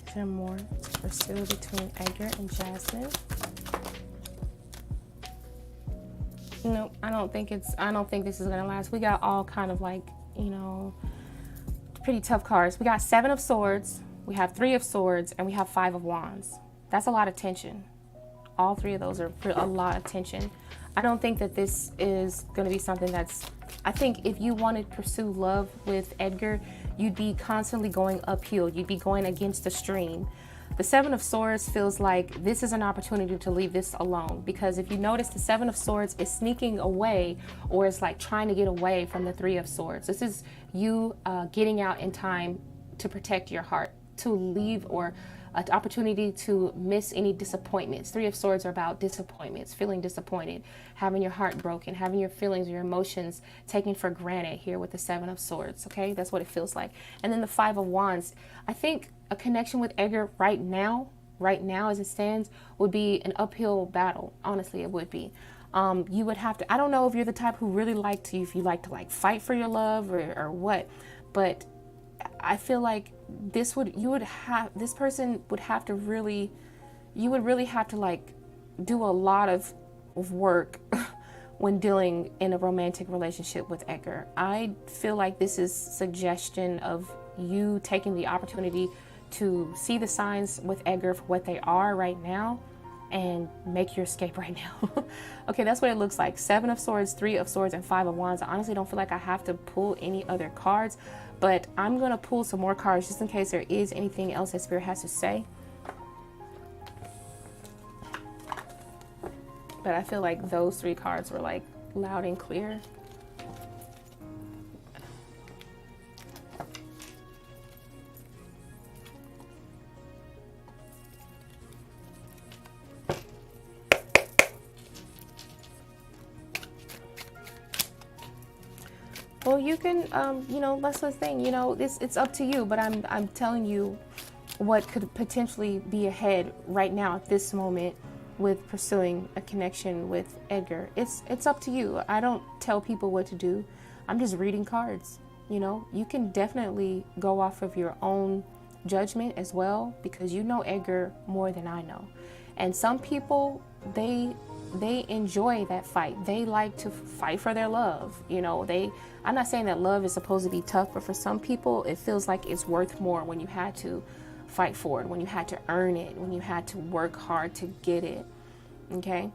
Speaker 1: Is there more to pursue between Edgar and Jasmine? No, I don't think this is gonna last. We got all kind of like, you know, pretty tough cards. We got 7 of Swords, we have 3 of Swords, and we have 5 of Wands. That's a lot of tension. All 3 of those are a lot of tension. I don't think that this is gonna be something that's, I think if you wanted to pursue love with Edgar, you'd be constantly going uphill. You'd be going against the stream. The 7 of Swords feels like this is an opportunity to leave this alone, because if you notice, the 7 of Swords is sneaking away, or it's like trying to get away from the 3 of Swords. This is you getting out in time to protect your heart, to leave, or an opportunity to miss any disappointments. 3 of Swords are about disappointments, feeling disappointed, having your heart broken, having your feelings, your emotions taken for granted here with the 7 of Swords, okay? That's what it feels like. And then the 5 of Wands, I think a connection with Edgar right now as it stands, would be an uphill battle. Honestly, it would be. You would have to, I don't know if you're the type who really like to, if you like to like fight for your love or what, but I feel like this person would have to really, you would really have to like do a lot of work when dealing in a romantic relationship with Edgar. I feel like this is suggestion of you taking the opportunity to see the signs with Edgar for what they are right now and make your escape right now. Okay, that's what it looks like. 7 of Swords, 3 of Swords, and 5 of Wands. I honestly don't feel like I have to pull any other cards, but I'm going to pull some more cards just in case there is anything else that Spirit has to say. But I feel like those 3 cards were like loud and clear. Well, you can, you know, that's the thing, you know, it's up to you, but I'm telling you what could potentially be ahead right now at this moment with pursuing a connection with Edgar. It's up to you. I don't tell people what to do. I'm just reading cards. You know, you can definitely go off of your own judgment as well, because you know Edgar more than I know. And some people, they enjoy that fight. They like to fight for their love. You know, I'm not saying that love is supposed to be tough, but for some people it feels like it's worth more when you had to fight for it, when you had to earn it, when you had to work hard to get it. Okay?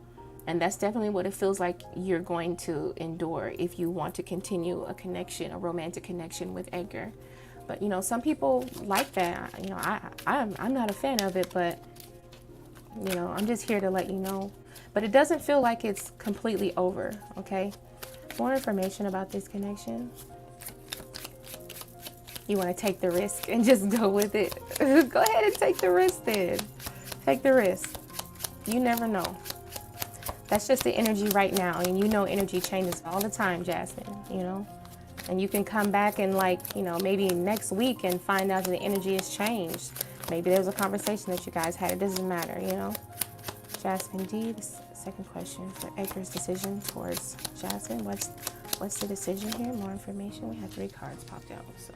Speaker 1: And that's definitely what it feels like you're going to endure if you want to continue a connection, a romantic connection with Edgar. But you know, some people like that. You know, I'm not a fan of it, but you know, I'm just here to let you know. But it doesn't feel like it's completely over, okay? More information about this connection. You want to take the risk and just go with it. Go ahead and take the risk then. Take the risk. You never know. That's just the energy right now. And you know energy changes all the time, Jasmine, you know? And you can come back and like, you know, maybe next week and find out that the energy has changed. Maybe there was a conversation that you guys had. It doesn't matter, you know? Jasmine D, the second question for Edgar's decision towards Jasmine. What's the decision here? More information. We had 3 cards popped out. So,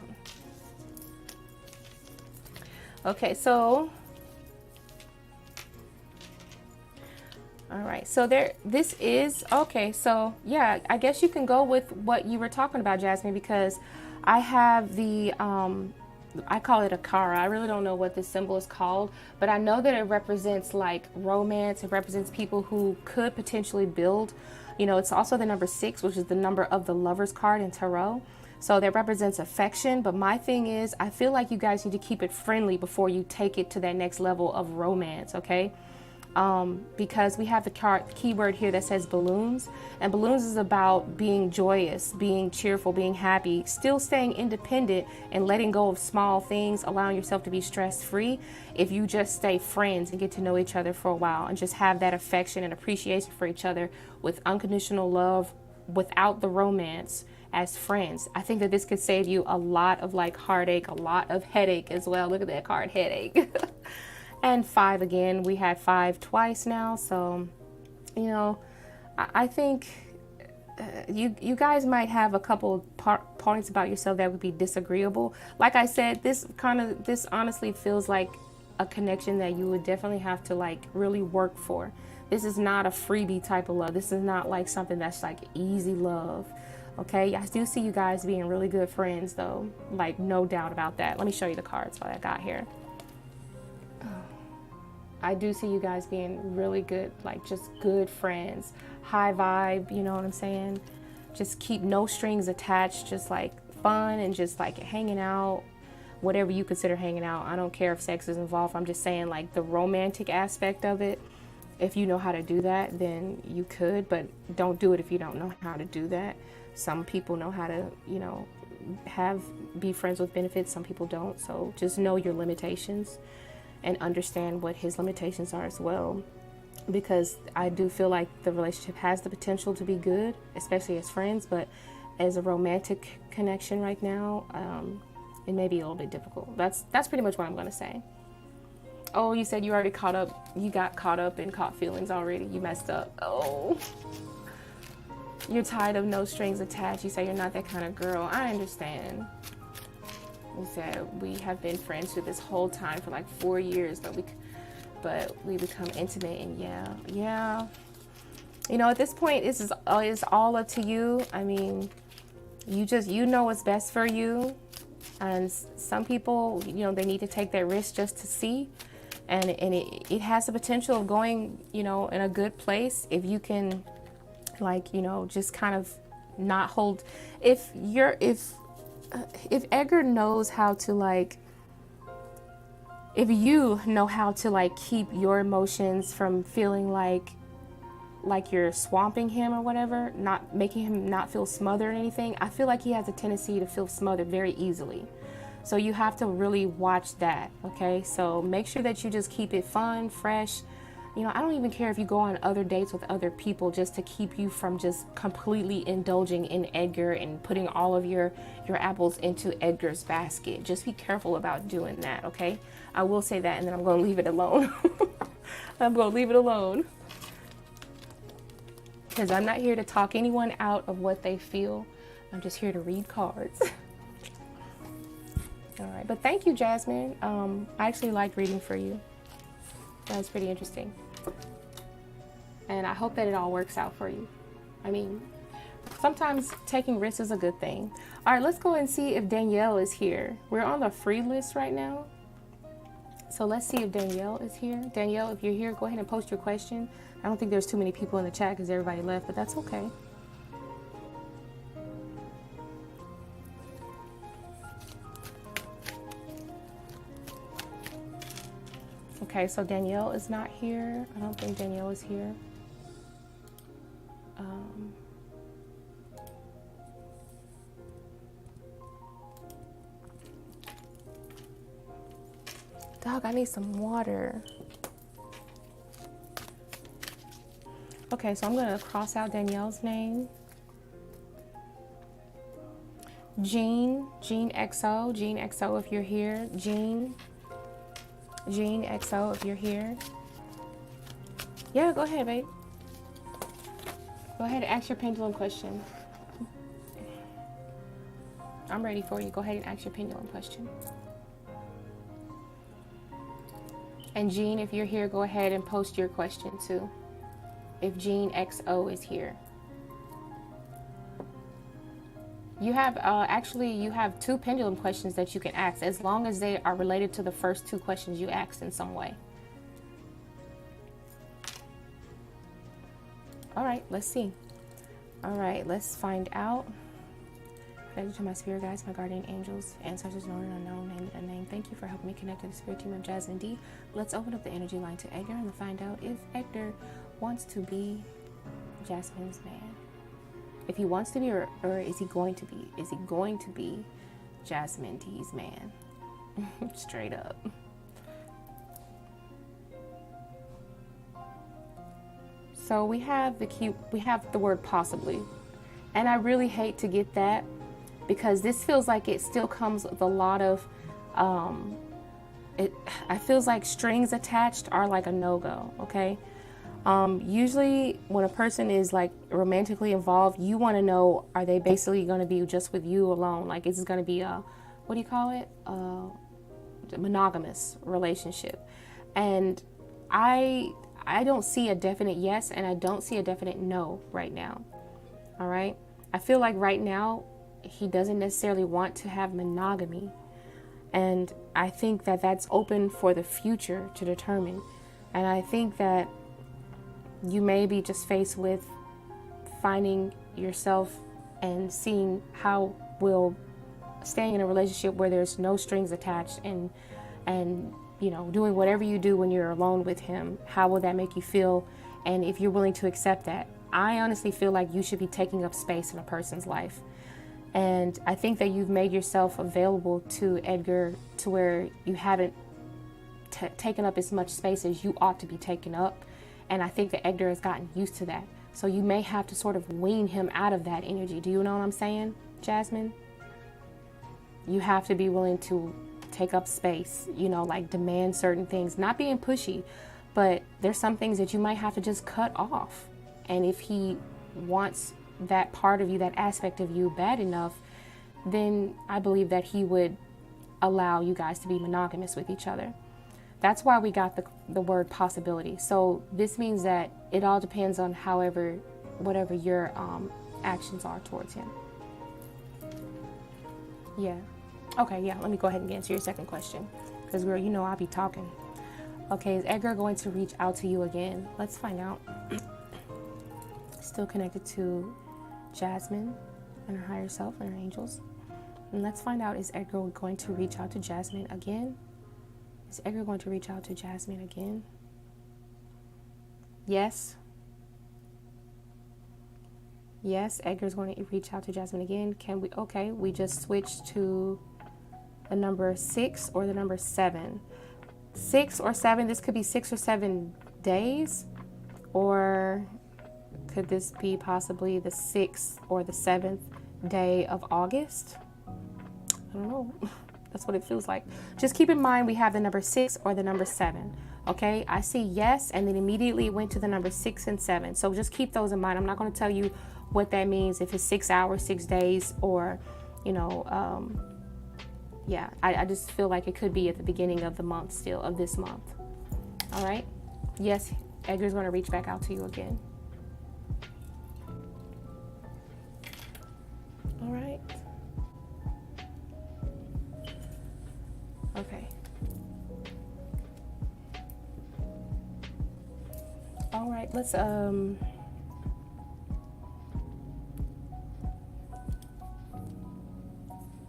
Speaker 1: okay, so all right, so this is okay. So yeah, I guess you can go with what you were talking about, Jasmine, because I have the I call it a Kara. I really don't know what this symbol is called, but I know that it represents like romance. It represents people who could potentially build. You know, it's also the number 6, which is the number of the Lover's card in Tarot. So that represents affection. But my thing is, I feel like you guys need to keep it friendly before you take it to that next level of romance, okay? Because we have the keyword here that says balloons, and balloons is about being joyous, being cheerful, being happy, still staying independent and letting go of small things, allowing yourself to be stress-free if you just stay friends and get to know each other for a while and just have that affection and appreciation for each other with unconditional love without the romance as friends. I think that this could save you a lot of like heartache, a lot of headache as well. Look at that card, headache. And 5 again, we had 5 twice now. So, you know, I think you guys might have a couple points about yourself that would be disagreeable. Like I said, this honestly feels like a connection that you would definitely have to like really work for. This is not a freebie type of love. This is not like something that's like easy love. Okay, I do see you guys being really good friends though. Like no doubt about that. Let me show you the cards what I got here. I do see you guys being really good, like just good friends, high vibe, you know what I'm saying? Just keep no strings attached, just like fun and just like hanging out, whatever you consider hanging out. I don't care if sex is involved. I'm just saying like the romantic aspect of it. If you know how to do that, then you could, but don't do it if you don't know how to do that. Some people know how to, you know, be friends with benefits. Some people don't. So just know your limitations and understand what his limitations are as well, because I do feel like the relationship has the potential to be good, especially as friends, but as a romantic connection right now, it may be a little bit difficult. That's pretty much what I'm going to say. Oh, you said you already got caught up and caught feelings already. You messed up. Oh, you're tired of no strings attached. You say you're not that kind of girl. I understand. We said we have been friends for this whole time for like 4 years, but we become intimate, and yeah. You know, at this point, it's all up to you. I mean, you know what's best for you, and some people, you know, they need to take that risk just to see, and it has the potential of going, you know, in a good place if you can, like, you know, just kind of not hold. If Edgar knows how to like, if you know how to like keep your emotions from feeling like you're swamping him or whatever, not making him not feel smothered or anything, I feel like he has a tendency to feel smothered very easily. So you have to really watch that, okay? So make sure that you just keep it fun, fresh. You know, I don't even care if you go on other dates with other people just to keep you from just completely indulging in Edgar and putting all of your apples into Edgar's basket. Just be careful about doing that, okay? I will say that, and then I'm going to leave it alone. I'm going to leave it alone. because I'm not here to talk anyone out of what they feel. I'm just here to read cards. All right, but thank you, Jasmine. I actually liked reading for you. That was pretty interesting. And I hope that it all works out for you. I mean, sometimes taking risks is a good thing. All right, let's go and see if Danielle is here. We're on the free list right now. So let's see if Danielle is here. Danielle, if you're here, go ahead and post your question. I don't think there's too many people in the chat because everybody left, but that's okay. Okay, so Danielle is not here. I don't think Danielle is here. Dog, I need some water. Okay, so I'm gonna cross out Danielle's name. Jean XO, if you're here. Jean XO, if you're here. Yeah, go ahead, babe. Go ahead and ask your pendulum question. I'm ready for you. Go ahead and ask your pendulum question. And Jean, if you're here, go ahead and post your question too. If Jean XO is here. You have, actually, you have 2 pendulum questions that you can ask, as long as they are related to the first 2 questions you asked in some way. All right, let's see. All right, let's find out. Connected to my spirit guides, my guardian angels, ancestors known and unknown, name and unnamed. Thank you for helping me connect to the spirit team of Jasmine D. Let's open up the energy line to Edgar and find out if Edgar wants to be Jasmine's man. If he wants to be, or is he going to be? Is he going to be Jasmine D's man? Straight up. So we have the word possibly. And I really hate to get that, because this feels like it still comes with a lot of, I feels like strings attached are like a no-go, okay? Usually when a person is like romantically involved, you want to know, are they basically going to be just with you alone? Like, is this going to be a, what do you call it? A monogamous relationship. And I don't see a definite yes, and I don't see a definite no right now. All right. I feel like right now he doesn't necessarily want to have monogamy. And I think that that's open for the future to determine. And I think that you may be just faced with finding yourself and seeing how will staying in a relationship where there's no strings attached and you know, doing whatever you do when you're alone with him, how will that make you feel? And if you're willing to accept that. I honestly feel like you should be taking up space in a person's life. And I think that you've made yourself available to Edgar to where you haven't taken up as much space as you ought to be taking up. And I think that Edgar has gotten used to that. So you may have to sort of wean him out of that energy. Do you know what I'm saying, Jasmine? You have to be willing to take up space, you know, like demand certain things, not being pushy, but there's some things that you might have to just cut off. And if he wants that part of you, that aspect of you bad enough, then I believe that he would allow you guys to be monogamous with each other. That's why we got the word possibility. So this means that it all depends on whatever your actions are towards him. Yeah. Okay, yeah, let me go ahead and answer your second question, because girl, you know I'll be talking. Okay, is Edgar going to reach out to you again? Let's find out. Still connected to Jasmine and her higher self and her angels. And let's find out, is Edgar going to reach out to Jasmine again? Is Edgar going to reach out to Jasmine again? Yes. Yes, Edgar's going to reach out to Jasmine again. Can we? Okay, we just switched to the number 6 or the number 7. 6 or 7, this could be 6 or 7 days, or could this be possibly the 6th or the 7th day of August? I don't know. That's what it feels like. Just keep in mind we have the number 6 or the number 7. Okay, I see yes, and then immediately it went to the number 6 and 7. So just keep those in mind. I'm not going to tell you what that means, if it's 6 hours, 6 days, or, you know, yeah, I just feel like it could be at the beginning of the month still, of this month. All right. Yes, Edgar's going to reach back out to you again. All right. Okay. All right, let's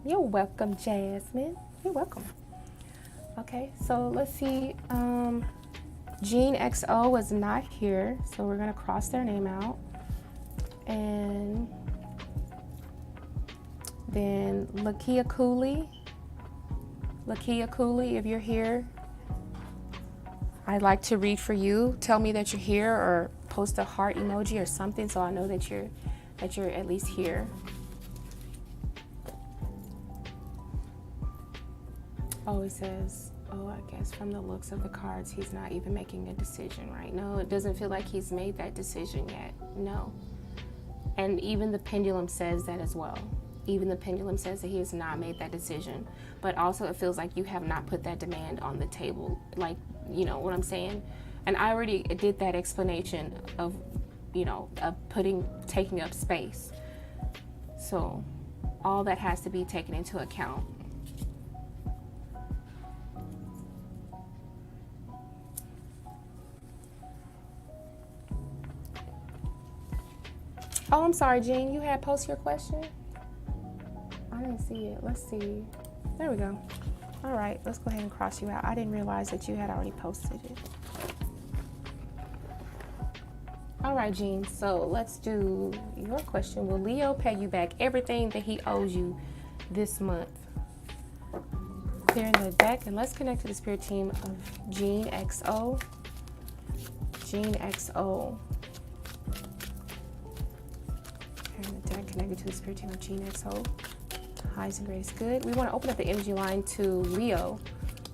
Speaker 1: you're welcome, Jasmine. You're welcome. Okay, so let's see. Jean XO is not here, so we're gonna cross their name out. And then Lakia Cooley. Lakia Cooley, if you're here, I'd like to read for you. Tell me that you're here, or post a heart emoji or something so I know that you're at least here. Oh, it says, oh, I guess from the looks of the cards, he's not even making a decision right now. It doesn't feel like he's made that decision yet. No. And even the pendulum says that as well. Even the pendulum says that he has not made that decision. But also it feels like you have not put that demand on the table. Like, you know what I'm saying? And I already did that explanation of, you know, of taking up space. So all that has to be taken into account. Oh, I'm sorry, Jean. You had posted your question? I didn't see it. Let's see. There we go. All right, let's go ahead and cross you out. I didn't realize that you had already posted it. All right, Jean. So let's do your question. Will Leo pay you back everything that he owes you this month? Clearing the deck, and let's connect to the spirit team of Jean XO. Jean XO. Clearing the deck, connected to the spirit team of Jean XO. Highs and greatest good. We want to open up the energy line to Leo.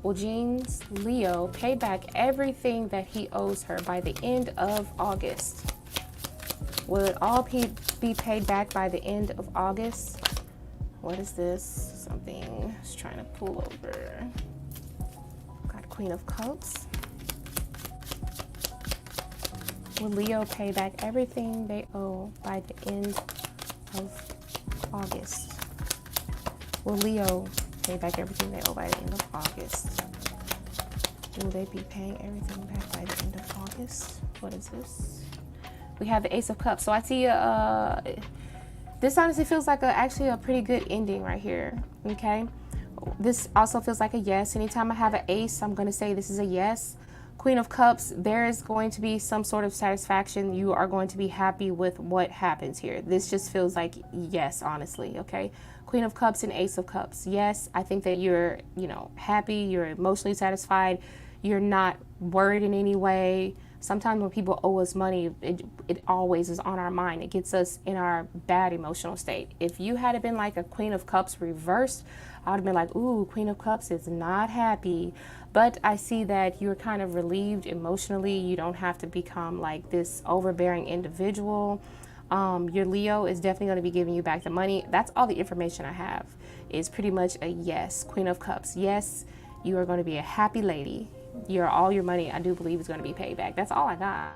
Speaker 1: Will Jean's Leo pay back everything that he owes her by the end of August? Will it all be paid back by the end of August? What is this? Something just trying to pull over. Got Queen of Cups. Will Leo pay back everything they owe by the end of August? Will Leo pay back everything they owe by the end of August? Will they be paying everything back by the end of August? What is this? We have the Ace of Cups. So I see this honestly feels like actually a pretty good ending right here. Okay. This also feels like a yes. Anytime I have an ace, I'm going to say this is a yes. Queen of Cups, there is going to be some sort of satisfaction. You are going to be happy with what happens here. This just feels like yes, honestly. Okay. Queen of Cups and Ace of Cups. Yes, I think that you're, you know, happy. You're emotionally satisfied. You're not worried in any way. Sometimes when people owe us money, it always is on our mind. It gets us in our bad emotional state. If you had been like a Queen of Cups reversed, I would have been like, ooh, Queen of Cups is not happy. But I see that you're kind of relieved emotionally. You don't have to become like this overbearing individual. Your Leo is definitely going to be giving you back the money. That's all the information I have is pretty much a yes. Queen of Cups. Yes, you are going to be a happy lady. All your money, I do believe, is going to be paid back. That's all I got.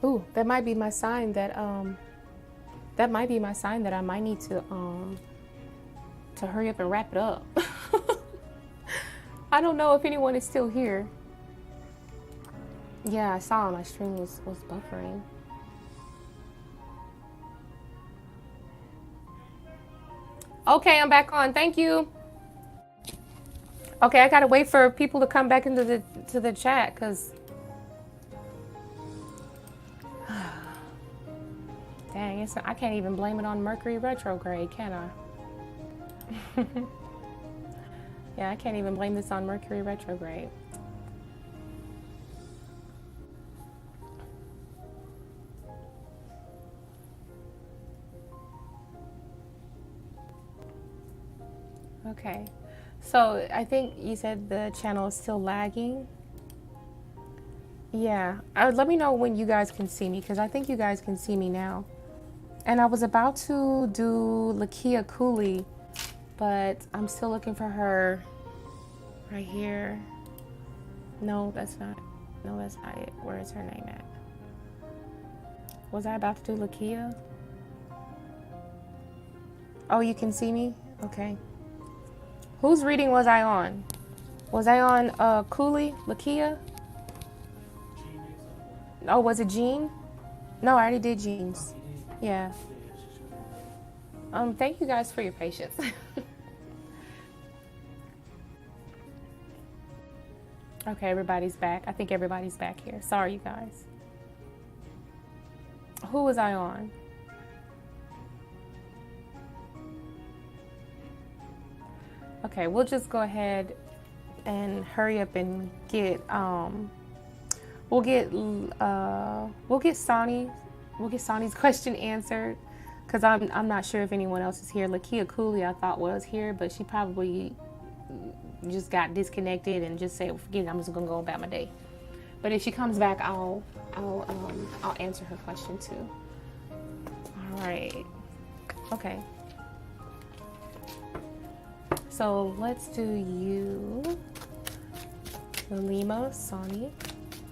Speaker 1: Ooh, that might be my sign that I might need to hurry up and wrap it up. I don't know if anyone is still here. Yeah, I saw my stream was buffering. Okay, I'm back on. Thank you. Okay, I gotta wait for people to come back into the chat because dang, I can't even blame it on Mercury retrograde, can I? Yeah, I can't even blame this on Mercury retrograde. Okay, so I think you said the channel is still lagging. Yeah, let me know when you guys can see me because I think you guys can see me now. And I was about to do Lakia Cooley, but I'm still looking for her right here. No, that's not it. Where is her name at? Was I about to do Lakia? Oh, you can see me? Okay. Whose reading was I on? Was I on Cooley, Lakia? Oh, was it Jean? No, I already did Jean's. Yeah. Thank you guys for your patience. Okay, everybody's back. I think everybody's back here. Sorry, you guys. Who was I on? Okay, we'll just go ahead and hurry up and get we'll get Sonny's question answered because I'm not sure if anyone else is here. Lakia Cooley I thought was here, but she probably just got disconnected and just said, forget it, I'm just gonna go about my day. But if she comes back, I'll answer her question too. All right. Okay. So let's do you, Lalima Sani.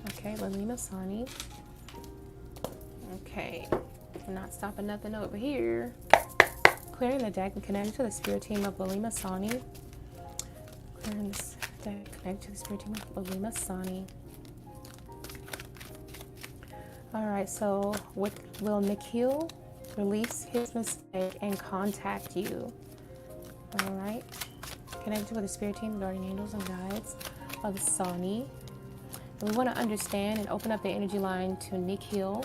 Speaker 1: Okay, Lalima Sani. Okay, we're not stopping nothing over here. Clearing the deck and connecting to the spirit team of Lalima Sani. Clearing this deck, connecting to the spirit team of Lalima Sani. All right, so will Nikhil release his mistake and contact you? All right. Connected with the spirit team, guardian angels, and guides of Sani. And we want to understand and open up the energy line to Nikhil.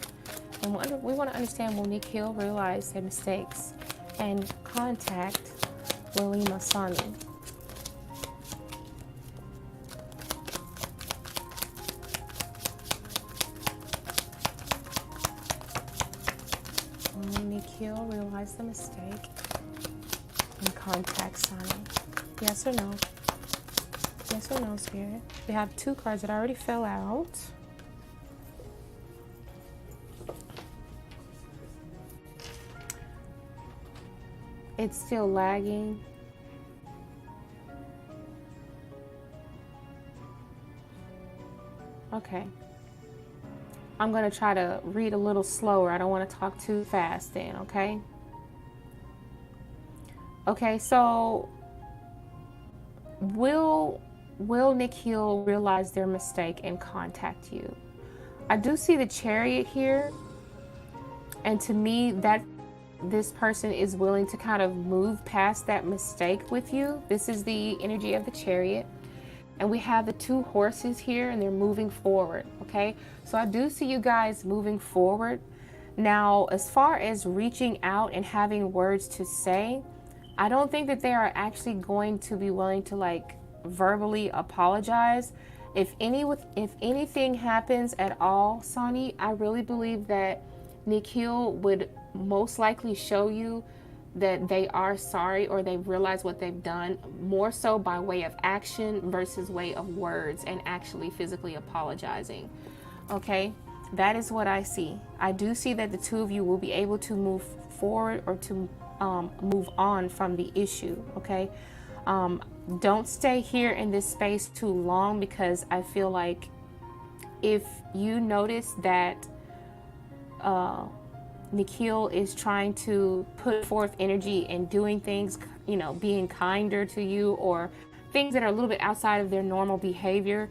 Speaker 1: And we want to understand will Nikhil realize their mistakes and contact Lalima Sani. Will Nikhil realize the mistake and contact Sani? Yes or no? Yes or no, Spirit? We have two cards that already fell out. It's still lagging. Okay. I'm going to try to read a little slower. I don't want to talk too fast then, okay? Okay, so will Nikhil realize their mistake and contact you? I do see the Chariot here, and to me that this person is willing to kind of move past that mistake with you. This is the energy of the Chariot, and we have the two horses here and they're moving forward. Okay, so I do see you guys moving forward. Now, as far as reaching out and having words to say, I don't think that they are actually going to be willing to like verbally apologize. If anything happens at all, Sani, I really believe that Nikhil would most likely show you that they are sorry or they realize what they've done, more so by way of action versus way of words and actually physically apologizing. Okay, that is what I see. I do see that the two of you will be able to move forward or to move on from the issue. Okay, don't stay here in this space too long, because I feel like if you notice that Nikhil is trying to put forth energy and doing things, you know, being kinder to you, or things that are a little bit outside of their normal behavior,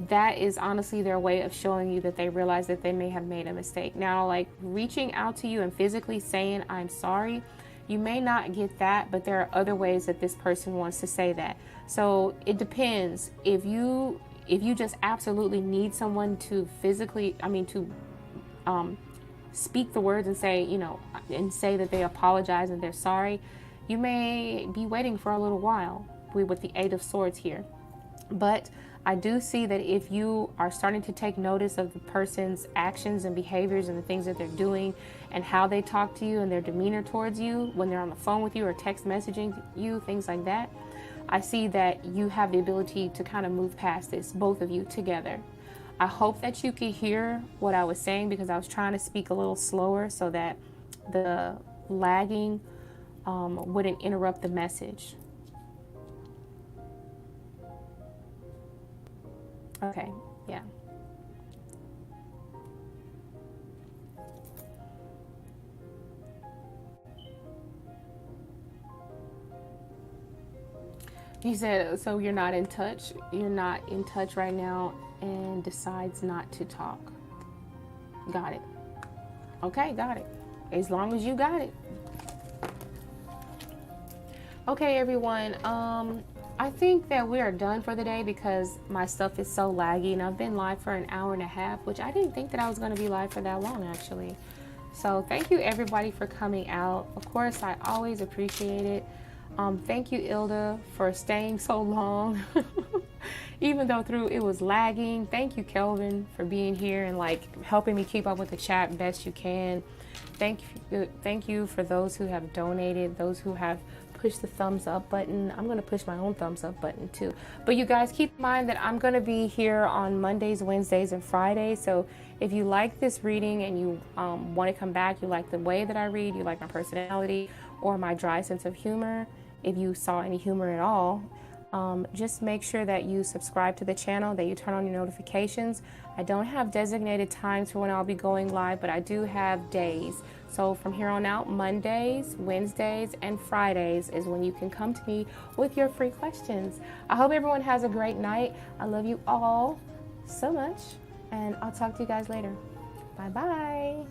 Speaker 1: that is honestly their way of showing you that they realize that they may have made a mistake. Now, like reaching out to you and physically saying, I'm sorry, you may not get that, but there are other ways that this person wants to say that. So it depends. If you just absolutely need someone to physically, speak the words and say, you know, and say that they apologize and they're sorry, you may be waiting for a little while with the Eight of Swords here. But I do see that if you are starting to take notice of the person's actions and behaviors and the things that they're doing and how they talk to you and their demeanor towards you when they're on the phone with you or text messaging you, things like that, I see that you have the ability to kind of move past this, both of you together. I hope that you could hear what I was saying, because I was trying to speak a little slower so that the lagging wouldn't interrupt the message. Okay, yeah. You said, so you're not in touch? You're not in touch right now and decides not to talk. Got it. Okay, got it. As long as you got it. Okay, everyone. I think that we are done for the day because my stuff is so laggy, and I've been live for an hour and a half, which I didn't think that I was going to be live for that long, actually. So thank you, everybody, for coming out. Of course, I always appreciate it. Thank you, Ilda, for staying so long, even though it was lagging. Thank you, Kelvin, for being here and like helping me keep up with the chat best you can. Thank you for those who have donated, those who have pushed the thumbs up button. I'm going to push my own thumbs up button too. But you guys keep in mind that I'm going to be here on Mondays, Wednesdays, and Fridays. So if you like this reading and you want to come back, you like the way that I read, you like my personality or my dry sense of humor, if you saw any humor at all, just make sure that you subscribe to the channel, that you turn on your notifications. I don't have designated times for when I'll be going live, but I do have days. So from here on out, Mondays, Wednesdays, and Fridays is when you can come to me with your free questions. I hope everyone has a great night. I love you all so much, and I'll talk to you guys later. Bye-bye.